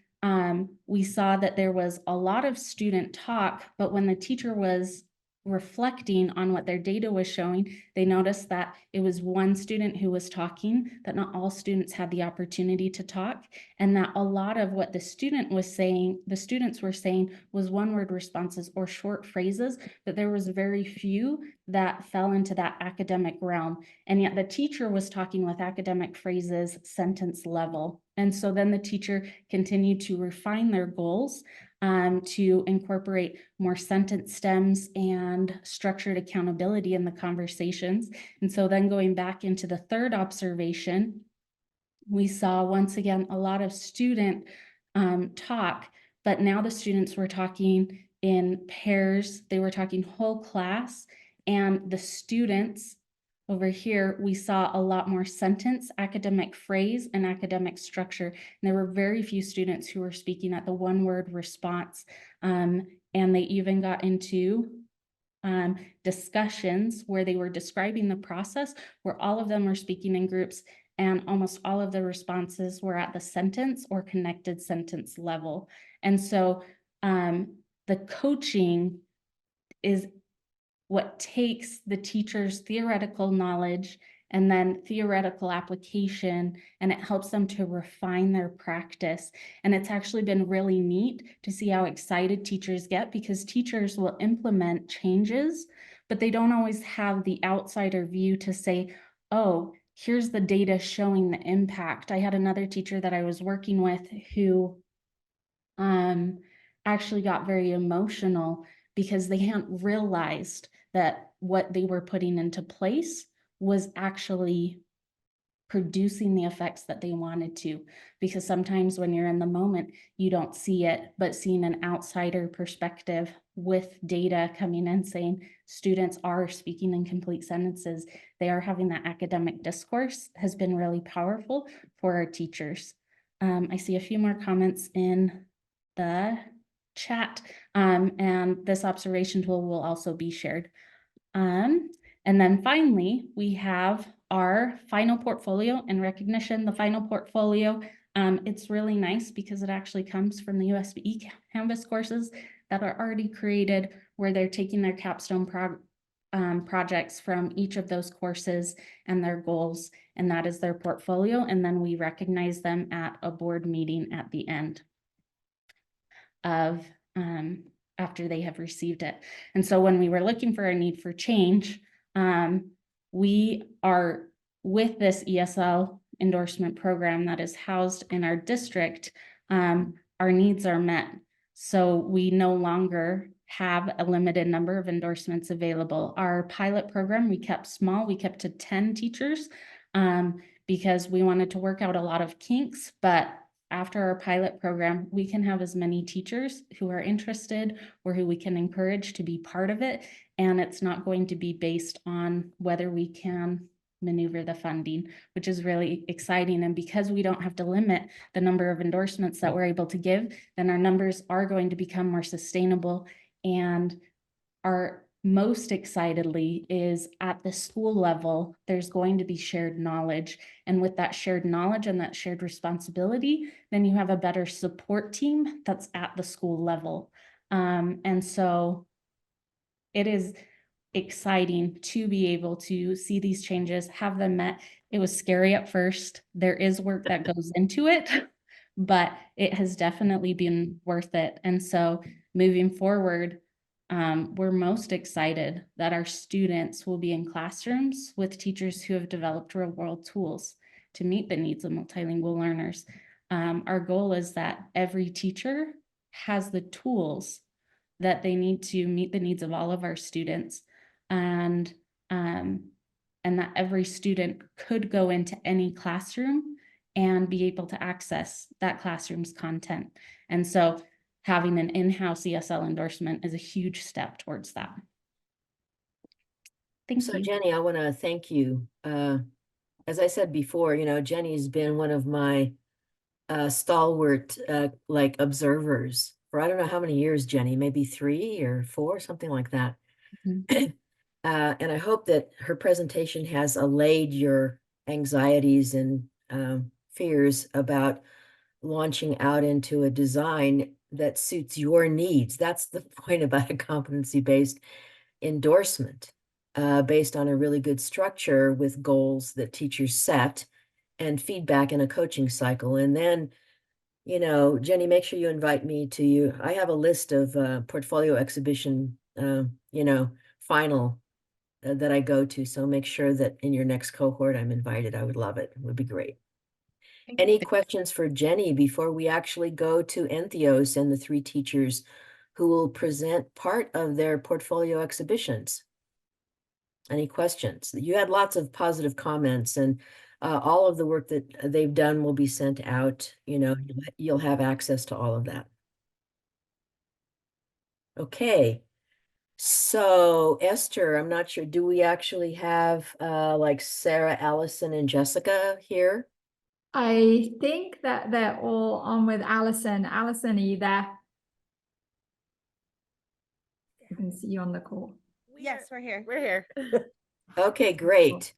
S11: we saw that there was a lot of student talk, but when the teacher was reflecting on what their data was showing, they noticed that it was one student who was talking, that not all students had the opportunity to talk, and that a lot of what the students were saying was one-word responses or short phrases, but there was very few that fell into that academic realm. And yet the teacher was talking with academic phrases, sentence level. And so then the teacher continued to refine their goals to incorporate more sentence stems and structured accountability in the conversations. And so then going back into the third observation, we saw once again a lot of student talk, but now the students were talking in pairs, they were talking whole class, and the students over here, we saw a lot more sentence, academic phrase, and academic structure. And there were very few students who were speaking at the one-word response. And they even got into discussions where they were describing the process, where all of them were speaking in groups, and almost all of the responses were at the sentence or connected sentence level. And so the coaching is what takes the teacher's theoretical knowledge and then theoretical application, and it helps them to refine their practice. And it's actually been really neat to see how excited teachers get, because teachers will implement changes, but they don't always have the outsider view to say, oh, here's the data showing the impact. I had another teacher that I was working with who actually got very emotional because they hadn't realized that what they were putting into place was actually producing the effects that they wanted to. Because sometimes when you're in the moment, you don't see it, but seeing an outsider perspective with data coming in saying students are speaking in complete sentences, they are having that academic discourse, has been really powerful for our teachers. I see a few more comments in the chat, and this observation tool will also be shared. And then finally, we have our final portfolio and recognition. The final portfolio, it's really nice because it actually comes from the USBE Canvas courses that are already created, where they're taking their capstone projects from each of those courses and their goals, and that is their portfolio. And then we recognize them at a board meeting at the end of after they have received it. And so when we were looking for a need for change, we are with this ESL endorsement program that is housed in our district, our needs are met. So we no longer have a limited number of endorsements available. Our pilot program, we kept small, we kept to 10 teachers because we wanted to work out a lot of kinks, but after our pilot program, we can have as many teachers who are interested or who we can encourage to be part of it. And it's not going to be based on whether we can maneuver the funding, which is really exciting. And because we don't have to limit the number of endorsements that we're able to give, then our numbers are going to become more sustainable. And our most excitedly is at the school level, there's going to be shared knowledge. And with that shared knowledge and that shared responsibility, then you have a better support team that's at the school level. And so it is exciting to be able to see these changes, have them met. It was scary at first. There is work that goes into it, but it has definitely been worth it. And so moving forward, we're most excited that our students will be in classrooms with teachers who have developed real world tools to meet the needs of multilingual learners. Our goal is that every teacher has the tools that they need to meet the needs of all of our students, and that every student could go into any classroom and be able to access that classroom's content. And so having an in-house ESL endorsement is a huge step towards that. Thank
S1: So
S11: you.
S1: Jenny, I want to thank you. As I said before, Jenny's been one of my stalwart like observers for I don't know how many years, Jenny, maybe 3 or 4, something like that.
S11: Mhm.
S1: And I hope that her presentation has allayed your anxieties and fears about launching out into a design that suits your needs. That's the point about a competency-based endorsement based on a really good structure with goals that teachers set and feedback in a coaching cycle. And then, you know, Jenny, make sure you invite me to you. I have a list of portfolio exhibition, you know, final that I go to. So make sure that in your next cohort, I'm invited. I would love it. It would be great. Any questions for Jenny before we actually go to Entheos and the 3 teachers who will present part of their portfolio exhibitions? Any questions? You had lots of positive comments, and all of the work that they've done will be sent out. You know, you'll have access to all of that. Okay. So Esther, I'm not sure, do we actually have like Sarah, Allison, and Jessica here?
S12: I think that they're all on with Allison. Allison, are you there? I can see you on the call.
S8: Yes, we're here. We're here.
S1: Okay, great.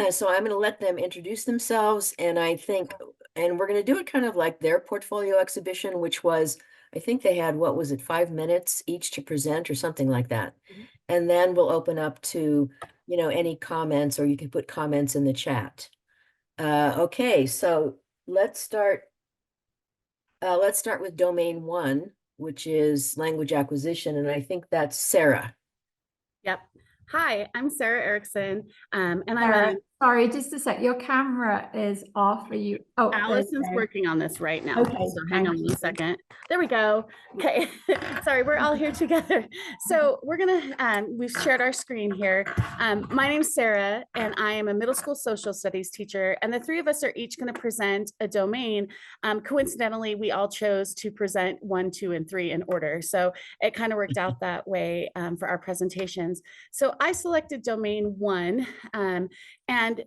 S1: So I'm going to let them introduce themselves, and I think, and we're going to do it kind of like their portfolio exhibition, which was, I think they had, what was it, 5 minutes each to present or something like that. And then we'll open up to, you know, any comments, or you can put comments in the chat. Okay, so let's start with domain 1, which is language acquisition, and I think that's Sarah.
S13: Yep. Hi, I'm Sarah Erickson, and
S12: Sarah,
S13: I'm
S12: sorry, just a sec. Your camera is off. Are you? Oh,
S13: Allison's
S12: okay.
S13: working on this right now.
S12: Okay,
S13: So hang on one second. There we go. Okay. Sorry, we're all here together. So we're gonna, we've shared our screen here. My name's Sarah, and I am a middle school social studies teacher, and the 3 of us are each gonna present a domain. Coincidentally, we all chose to present 1, 2, and 3 in order. So it kind of worked out that way for our presentations. So I selected domain 1, and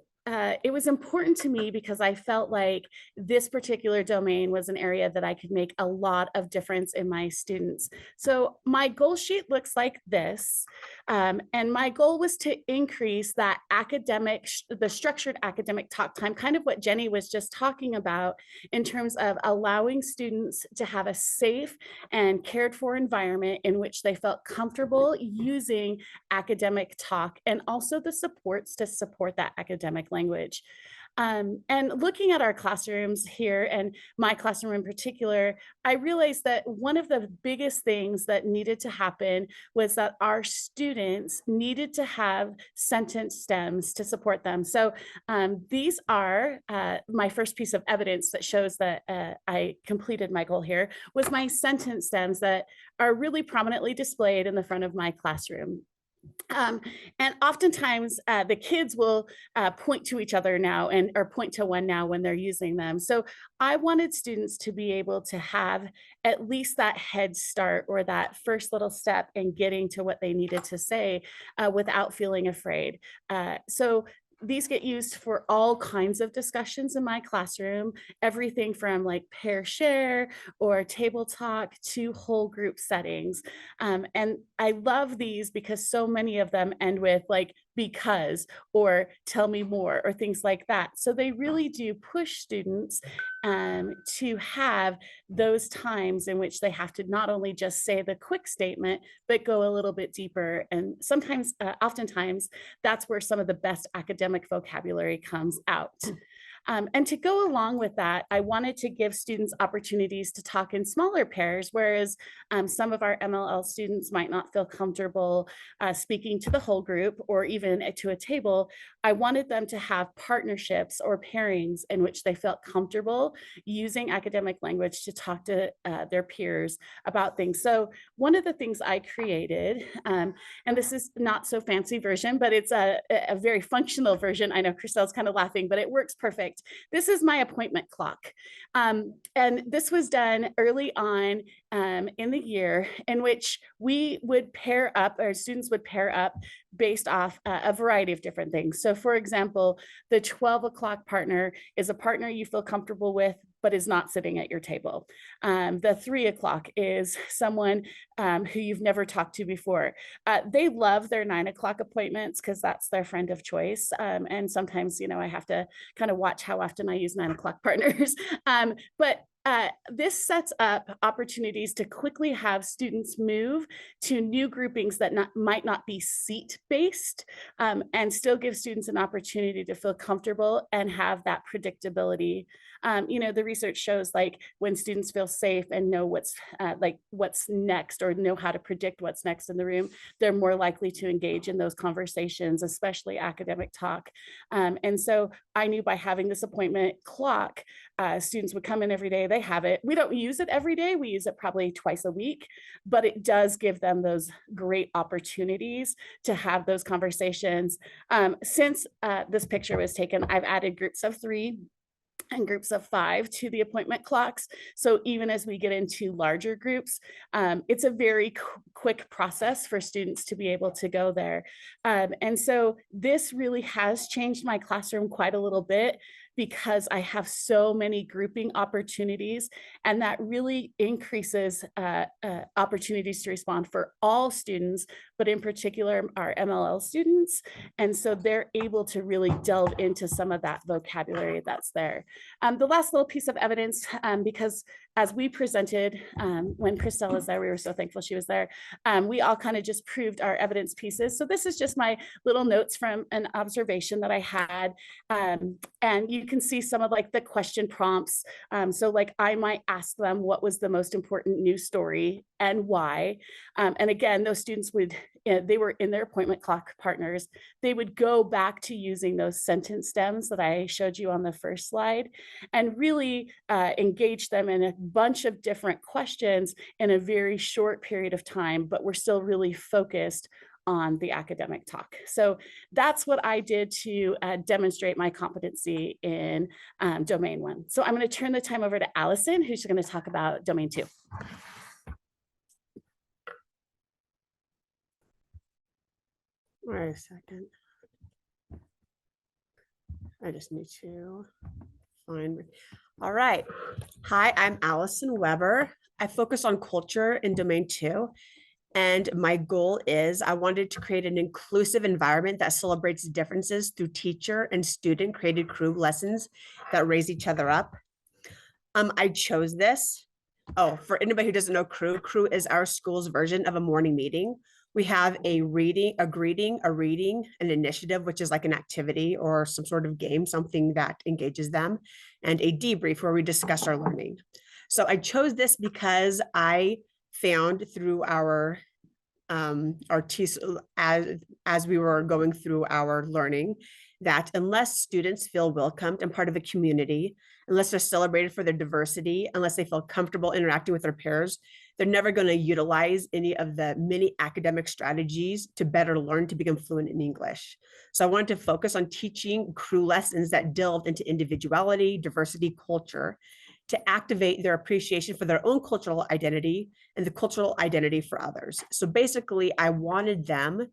S13: it was important to me because I felt like this particular domain was an area that I could make a lot of difference in my students. So my goal sheet looks like this. And my goal was to increase that the structured academic talk time, kind of what Jenny was just talking about in terms of allowing students to have a safe and cared for environment in which they felt comfortable using academic talk, and also the supports to support that academic language. And looking at our classrooms here, and my classroom in particular, I realized that one of the biggest things that needed to happen was that our students needed to have sentence stems to support them. So these are my first piece of evidence that shows that I completed my goal here, was my sentence stems that are really prominently displayed in the front of my classroom. And oftentimes the kids will point to each other now, or point to one now when they're using them. So I wanted students to be able to have at least that head start, or that first little step in getting to what they needed to say without feeling afraid. So these get used for all kinds of discussions in my classroom, everything from like pair share or table talk to whole group settings. And I love these because so many of them end with like, because, or tell me more, or things like that. So they really do push students to have those times in which they have to not only just say the quick statement, but go a little bit deeper. And sometimes, oftentimes, that's where some of the best academic vocabulary comes out. And to go along with that, I wanted to give students opportunities to talk in smaller pairs, whereas some of our MLL students might not feel comfortable speaking to the whole group or even to a table. I wanted them to have partnerships or pairings in which they felt comfortable using academic language to talk to their peers about things. So one of the things I created, and this is not so fancy version, but it's a very functional version. I know Christelle's kind of laughing, but it works perfect. This is my appointment clock. And this was done early on in the year, in which we would pair up, or students would pair up based off a variety of different things. So for example, the 12 o'clock partner is a partner you feel comfortable with, but is not sitting at your table. The 3 o'clock is someone who you've never talked to before. They love their 9 o'clock appointments because that's their friend of choice. And sometimes, you know, I have to kind of watch how often I use 9 o'clock partners. But this sets up opportunities to quickly have students move to new groupings that might not be seat-based, and still give students an opportunity to feel comfortable and have that predictability. You know, the research shows like when students feel safe and know what's next, or know how to predict what's next in the room, they're more likely to engage in those conversations, especially academic talk. And so I knew by having this appointment clock, students would come in every day. They have it. We don't use it every day. We use it probably twice a week, but it does give them those great opportunities to have those conversations. Since this picture was taken, I've added groups of 3 and groups of 5 to the appointment clocks. So even as we get into larger groups, it's a very quick process for students to be able to go there. And so this really has changed my classroom quite a little bit, because I have so many grouping opportunities, and that really increases opportunities to respond for all students, but in particular our MLL students. And so they're able to really delve into some of that vocabulary that's there. The last little piece of evidence, because as we presented, when Christelle was there, we were so thankful she was there, we all kind of just proved our evidence pieces. So this is just my little notes from an observation that I had. And you can see some of like the question prompts. So like I might ask them what was the most important news story and why. And again, those students would, they were in their appointment clock partners. They would go back to using those sentence stems that I showed you on the first slide, and really engage them in a bunch of different questions in a very short period of time, but we're still really focused on the academic talk. So that's what I did to demonstrate my competency in domain 1. So I'm going to turn the time over to Allison, who's going to talk about domain 2.
S14: Wait a second. I just need to find. All right. Hi, I'm Allison Weber. I focus on culture in domain 2. And my goal is I wanted to create an inclusive environment that celebrates differences through teacher and student created crew lessons that raise each other up. I chose this. Oh, for anybody who doesn't know crew is our school's version of a morning meeting. We have a reading, a greeting, a reading, an initiative, which is like an activity or some sort of game, something that engages them, and a debrief where we discuss our learning. So I chose this because I found through our as we were going through our learning, that unless students feel welcomed and part of a community, unless they're celebrated for their diversity, unless they feel comfortable interacting with their peers, they're never going to utilize any of the many academic strategies to better learn to become fluent in English. So I wanted to focus on teaching crew lessons that delved into individuality, diversity, culture, to activate their appreciation for their own cultural identity and the cultural identity for others. So basically, I wanted them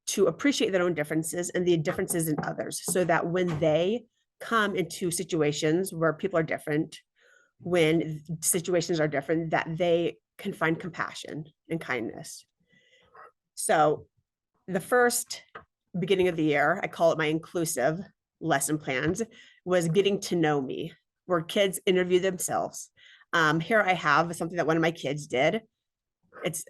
S14: to appreciate their own differences and the differences in others, so that when they come into situations where people are different, when situations are different, that they can find compassion and kindness. So the first beginning of the year, I call it my inclusive lesson plans, was getting to know me, where kids interview themselves. Here I have something that one of my kids did. It's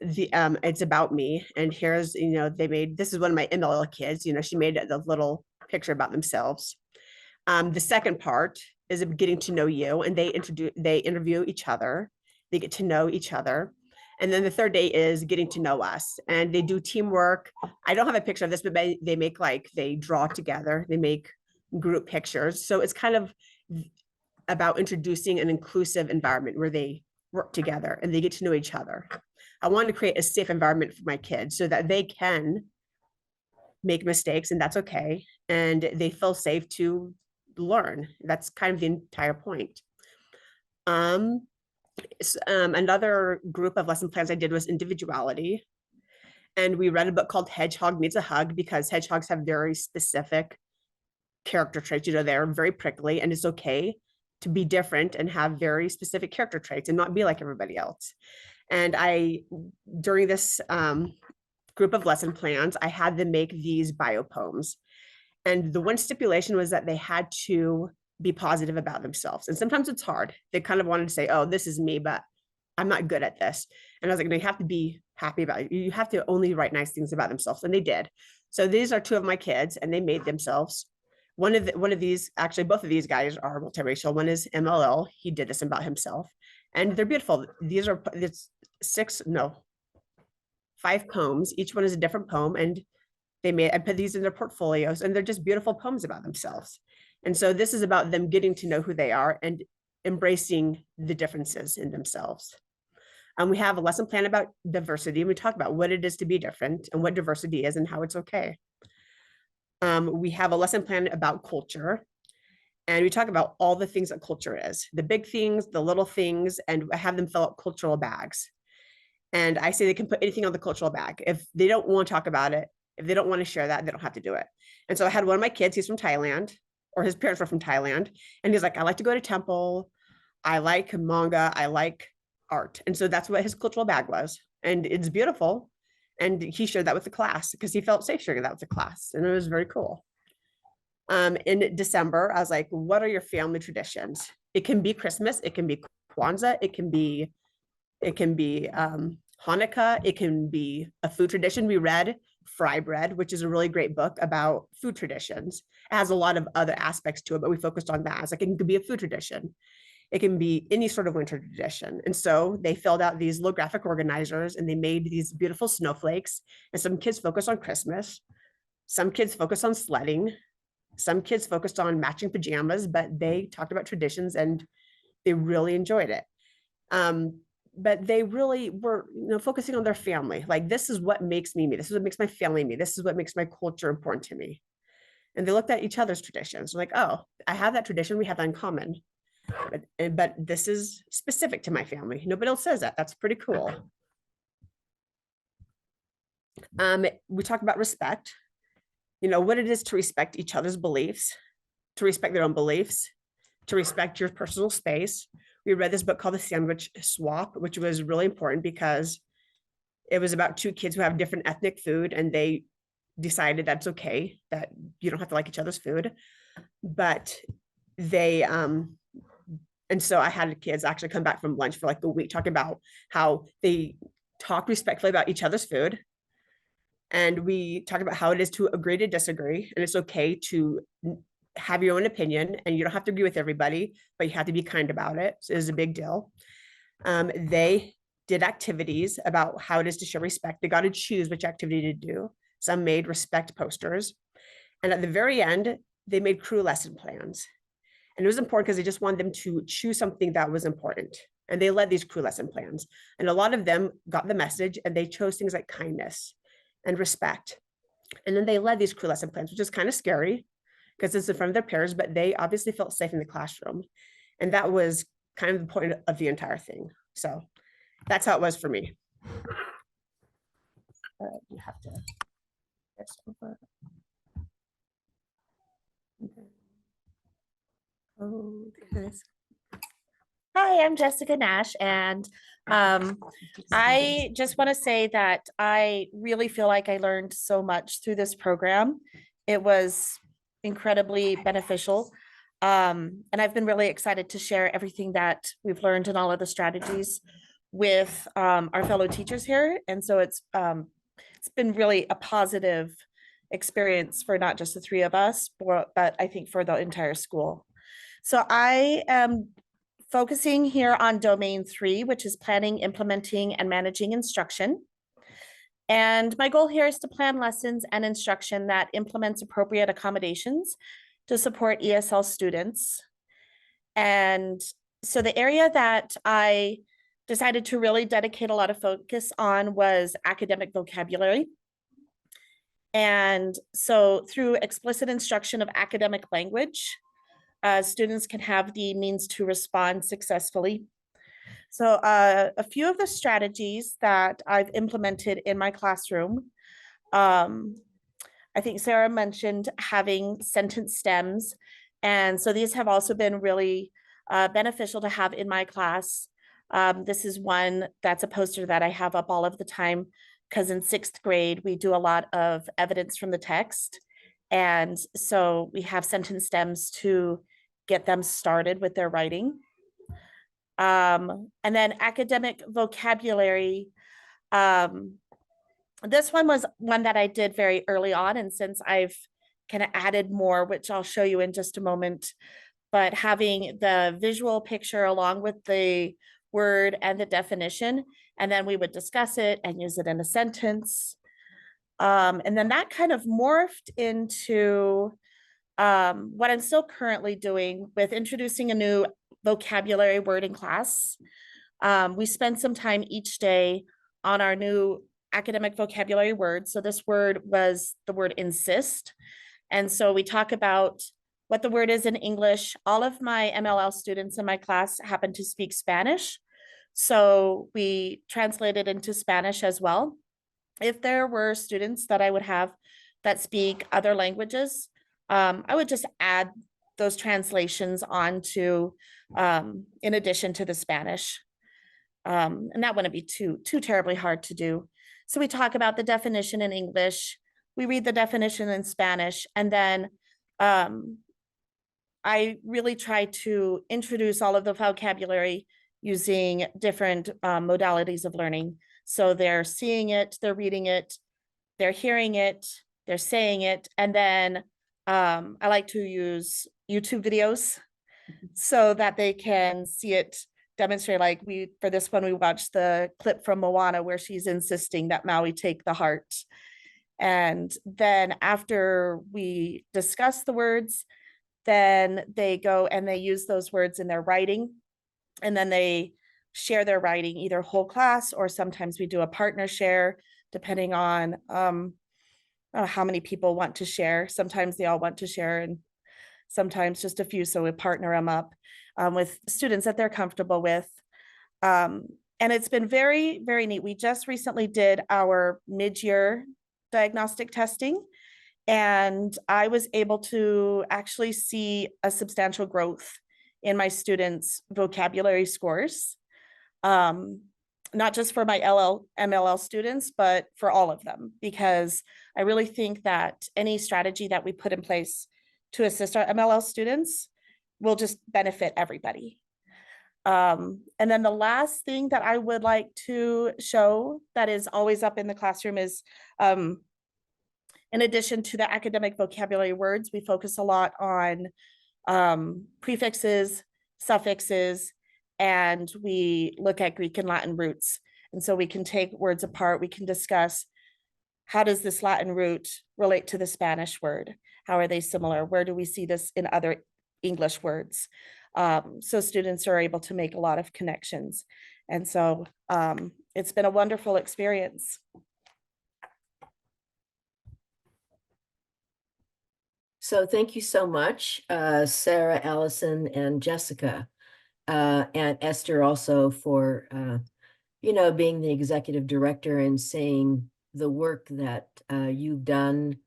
S14: about me, and here's, this is one of my MLL kids, she made the little picture about themselves. The second part is getting to know you, and they interview each other, they get to know each other. And then the third day is getting to know us, and they do teamwork. I don't have a picture of this, but they draw together, they make group pictures. So it's kind of about introducing an inclusive environment where they work together and they get to know each other. I wanted to create a safe environment for my kids so that they can make mistakes, and that's okay. And they feel safe to learn. That's kind of the entire point. Another group of lesson plans I did was individuality. And we read a book called Hedgehog Needs a Hug, because hedgehogs have very specific character traits. They're very prickly, and it's okay to be different and have very specific character traits and not be like everybody else. And during this group of lesson plans, I had them make these bio poems. And the one stipulation was that they had to be positive about themselves. And sometimes it's hard. They kind of wanted to say, oh, this is me, but I'm not good at this. And I was like, no, you have to be happy about it. You have to only write nice things about themselves. And they did. So these are two of my kids, and they made themselves. One of these, actually, both of these guys are multiracial. One is MLL. He did this about himself, and they're beautiful. These are, it's 5 poems. Each one is a different poem, and I put these in their portfolios, and they're just beautiful poems about themselves. And so this is about them getting to know who they are and embracing the differences in themselves. And we have a lesson plan about diversity, and we talk about what it is to be different and what diversity is and how it's okay. We have a lesson plan about culture, and we talk about all the things that culture is, the big things, the little things, and I have them fill out cultural bags. And I say they can put anything on the cultural bag. If they don't want to talk about it, if they don't want to share that, they don't have to do it. And so I had one of my kids, he's from Thailand, or his parents were from Thailand. And he's like, I like to go to temple. I like manga. I like art. And so that's what his cultural bag was. And it's beautiful. And he shared that with the class because he felt safe sharing that with the class. And it was very cool. In December, I was like, what are your family traditions? It can be Christmas. It can be Kwanzaa. It can be Hanukkah. It can be a food tradition. We read Fry Bread, which is a really great book about food traditions. It has a lot of other aspects to it, but we focused on that. It's like, it could be a food tradition. It can be any sort of winter tradition. And so they filled out these little graphic organizers, and they made these beautiful snowflakes. And some kids focused on Christmas. Some kids focused on sledding. Some kids focused on matching pajamas, but they talked about traditions and they really enjoyed it. But they really were, focusing on their family. Like, this is what makes me me. This is what makes my family me. This is what makes my culture important to me. And they looked at each other's traditions. Like, oh, I have that tradition. We have that in common. But this is specific to my family. Nobody else says that. That's pretty cool. We talk about respect. What it is to respect each other's beliefs, to respect their own beliefs, to respect your personal space. We read this book called The Sandwich Swap, which was really important because it was about 2 kids who have different ethnic food, and they decided that's okay, that you don't have to like each other's food. But they, and so I had kids actually come back from lunch for like a week talking about how they talk respectfully about each other's food. And we talked about how it is to agree to disagree, and it's okay to have your own opinion, and you don't have to agree with everybody, but you have to be kind about it. So it is a big deal. They did activities about how it is to show respect. They got to choose which activity to do. Some made respect posters. And at the very end, they made crew lesson plans. And it was important because they just wanted them to choose something that was important. And they led these crew lesson plans. And a lot of them got the message, and they chose things like kindness and respect. And then they led these crew lesson plans, which is kind of scary because it's in front of their peers, but they obviously felt safe in the classroom. And that was kind of the point of the entire thing. So that's how it was for me. You have to get over.
S15: Oh, goodness. Hi, I'm Jessica Nash, and I just want to say that I really feel like I learned so much through this program. It was incredibly beneficial, and I've been really excited to share everything that we've learned and all of the strategies with our fellow teachers here. And so it's been really a positive experience for not just the 3 of us, but I think for the entire school. So I am focusing here on domain 3, which is planning, implementing, and managing instruction. And my goal here is to plan lessons and instruction that implements appropriate accommodations to support ESL students. And so the area that I decided to really dedicate a lot of focus on was academic vocabulary. And so through explicit instruction of academic language, students can have the means to respond successfully. So a few of the strategies that I've implemented in my classroom, I think Sarah mentioned having sentence stems. And so these have also been really beneficial to have in my class. This is one that's a poster that I have up all of the time because in 6th grade, we do a lot of evidence from the text. And so we have sentence stems to get them started with their writing. And then academic vocabulary. This one was one that I did very early on, and since I've kind of added more, which I'll show you in just a moment, but having the visual picture along with the word and the definition, and then we would discuss it and use it in a sentence. And then that kind of morphed into what I'm still currently doing with introducing a new vocabulary word in class. We spend some time each day on our new academic vocabulary word. So this word was the word insist. And so we talk about what the word is in English. All of my MLL students in my class happen to speak Spanish. So we translated into Spanish as well. If there were students that I would have that speak other languages, I would just add those translations onto, in addition to the Spanish. And that wouldn't be too terribly hard to do. So we talk about the definition in English, we read the definition in Spanish, and then I really try to introduce all of the vocabulary using different modalities of learning. So they're seeing it, they're reading it, they're hearing it, they're saying it, and then I like to use YouTube videos so that they can see it demonstrate. Like for this one, we watched the clip from Moana where she's insisting that Maui take the heart. And then after we discuss the words, then they go and they use those words in their writing. And then they share their writing, either whole class, or sometimes we do a partner share, depending on how many people want to share. Sometimes they all want to share, and sometimes just a few. So we partner them up with students that they're comfortable with. And it's been very, very neat. We just recently did our mid-year diagnostic testing, and I was able to actually see a substantial growth in my students' vocabulary scores. Not just for my MLL students, but for all of them, because I really think that any strategy that we put in place to assist our MLL students will just benefit everybody. And then the last thing that I would like to show that is always up in the classroom is, in addition to the academic vocabulary words, we focus a lot on prefixes, suffixes, and we look at Greek and Latin roots. And so we can take words apart. We can discuss, how does this Latin root relate to the Spanish word? How are they similar? Where do we see this in other English words? So students are able to make a lot of connections. And so it's been a wonderful experience.
S1: So thank you so much, Sarah, Allison, and Jessica, and Esther also for, being the executive director and saying the work that you've done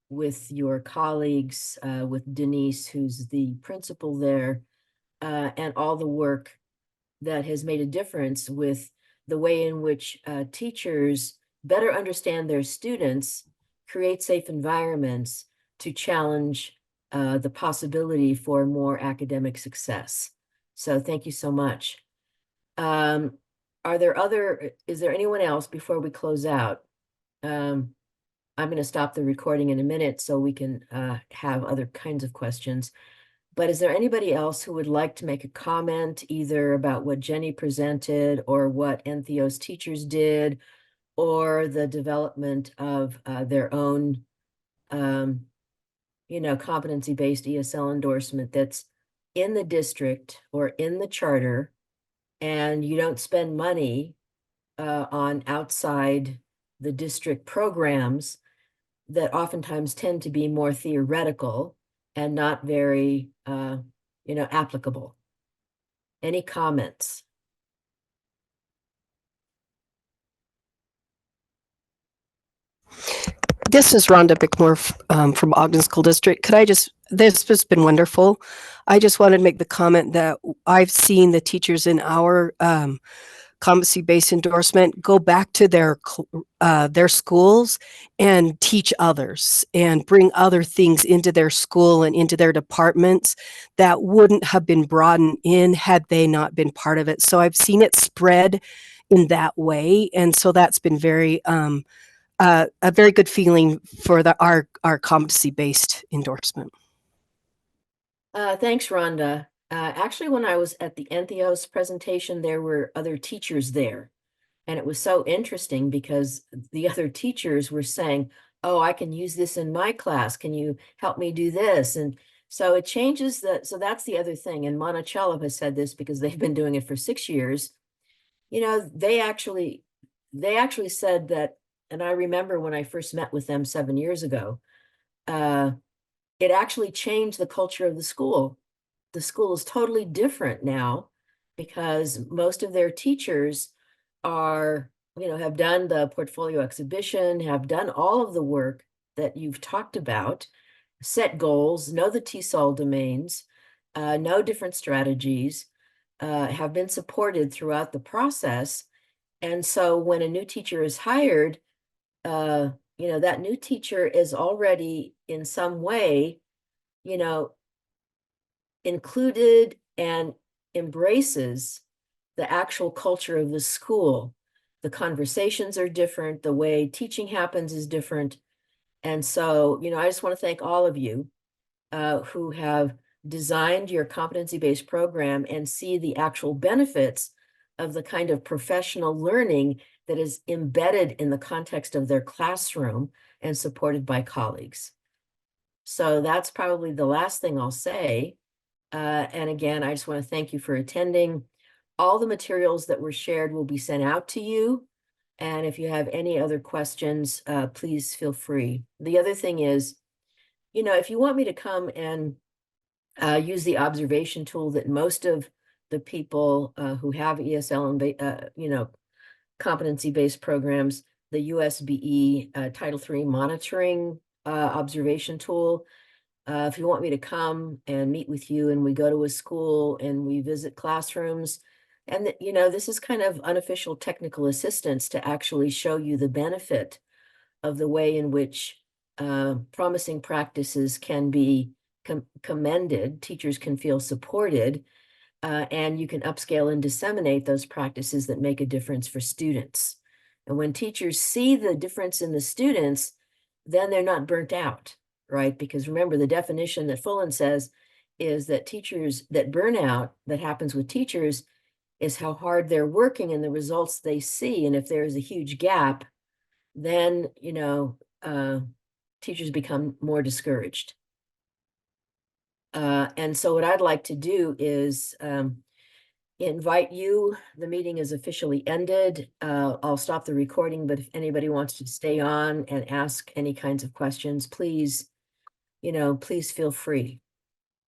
S1: with your colleagues, with Denise, who's the principal there, and all the work that has made a difference with the way in which teachers better understand their students, create safe environments to challenge the possibility for more academic success. So thank you so much. Is there anyone else before we close out? I'm going to stop the recording in a minute so we can have other kinds of questions. But is there anybody else who would like to make a comment either about what Jenny presented or what Entheos teachers did, or the development of their own competency-based ESL endorsement that's in the district or in the charter, and you don't spend money on outside the district programs that oftentimes tend to be more theoretical and not very, applicable. Any comments?
S16: This is Rhonda Bickmore from Ogden School District. This has been wonderful. I just wanted to make the comment that I've seen the teachers in our competency-based endorsement, go back to their schools and teach others and bring other things into their school and into their departments that wouldn't have been brought in had they not been part of it. So I've seen it spread in that way, and so that's been a very good feeling for our competency-based endorsement.
S1: Thanks, Rhonda. Actually, when I was at the Entheos presentation, there were other teachers there. And it was so interesting because the other teachers were saying, oh, I can use this in my class. Can you help me do this? And so it changes so that's the other thing. And Monticello has said this because they've been doing it for 6 years. You know, they actually said that, and I remember when I first met with them 7 years ago, it actually changed the culture of the school. The school is totally different now because most of their teachers are, have done the portfolio exhibition, have done all of the work that you've talked about, set goals, know the TESOL domains, know different strategies, have been supported throughout the process. And so when a new teacher is hired, that new teacher is already in some way, included and embraces the actual culture of the school. The conversations are different. The way teaching happens is different. And so, I just want to thank all of you who have designed your competency-based program and see the actual benefits of the kind of professional learning that is embedded in the context of their classroom and supported by colleagues. So that's probably the last thing I'll say. And again, I just want to thank you for attending. All the materials that were shared will be sent out to you. And if you have any other questions, please feel free. The other thing is, if you want me to come and use the observation tool that most of the people who have ESL and, competency-based programs, the USBE Title III monitoring observation tool, if you want me to come and meet with you and we go to a school and we visit classrooms, and this is kind of unofficial technical assistance to actually show you the benefit of the way in which promising practices can be commended, teachers can feel supported, and you can upscale and disseminate those practices that make a difference for students. And when teachers see the difference in the students, then they're not burnt out, right? Because remember, the definition that Fullen says is that burnout that happens with teachers is how hard they're working and the results they see. And if there's a huge gap, then, teachers become more discouraged. And so what I'd like to do is invite you. The meeting is officially ended. I'll stop the recording, but if anybody wants to stay on and ask any kinds of questions, please, please feel free.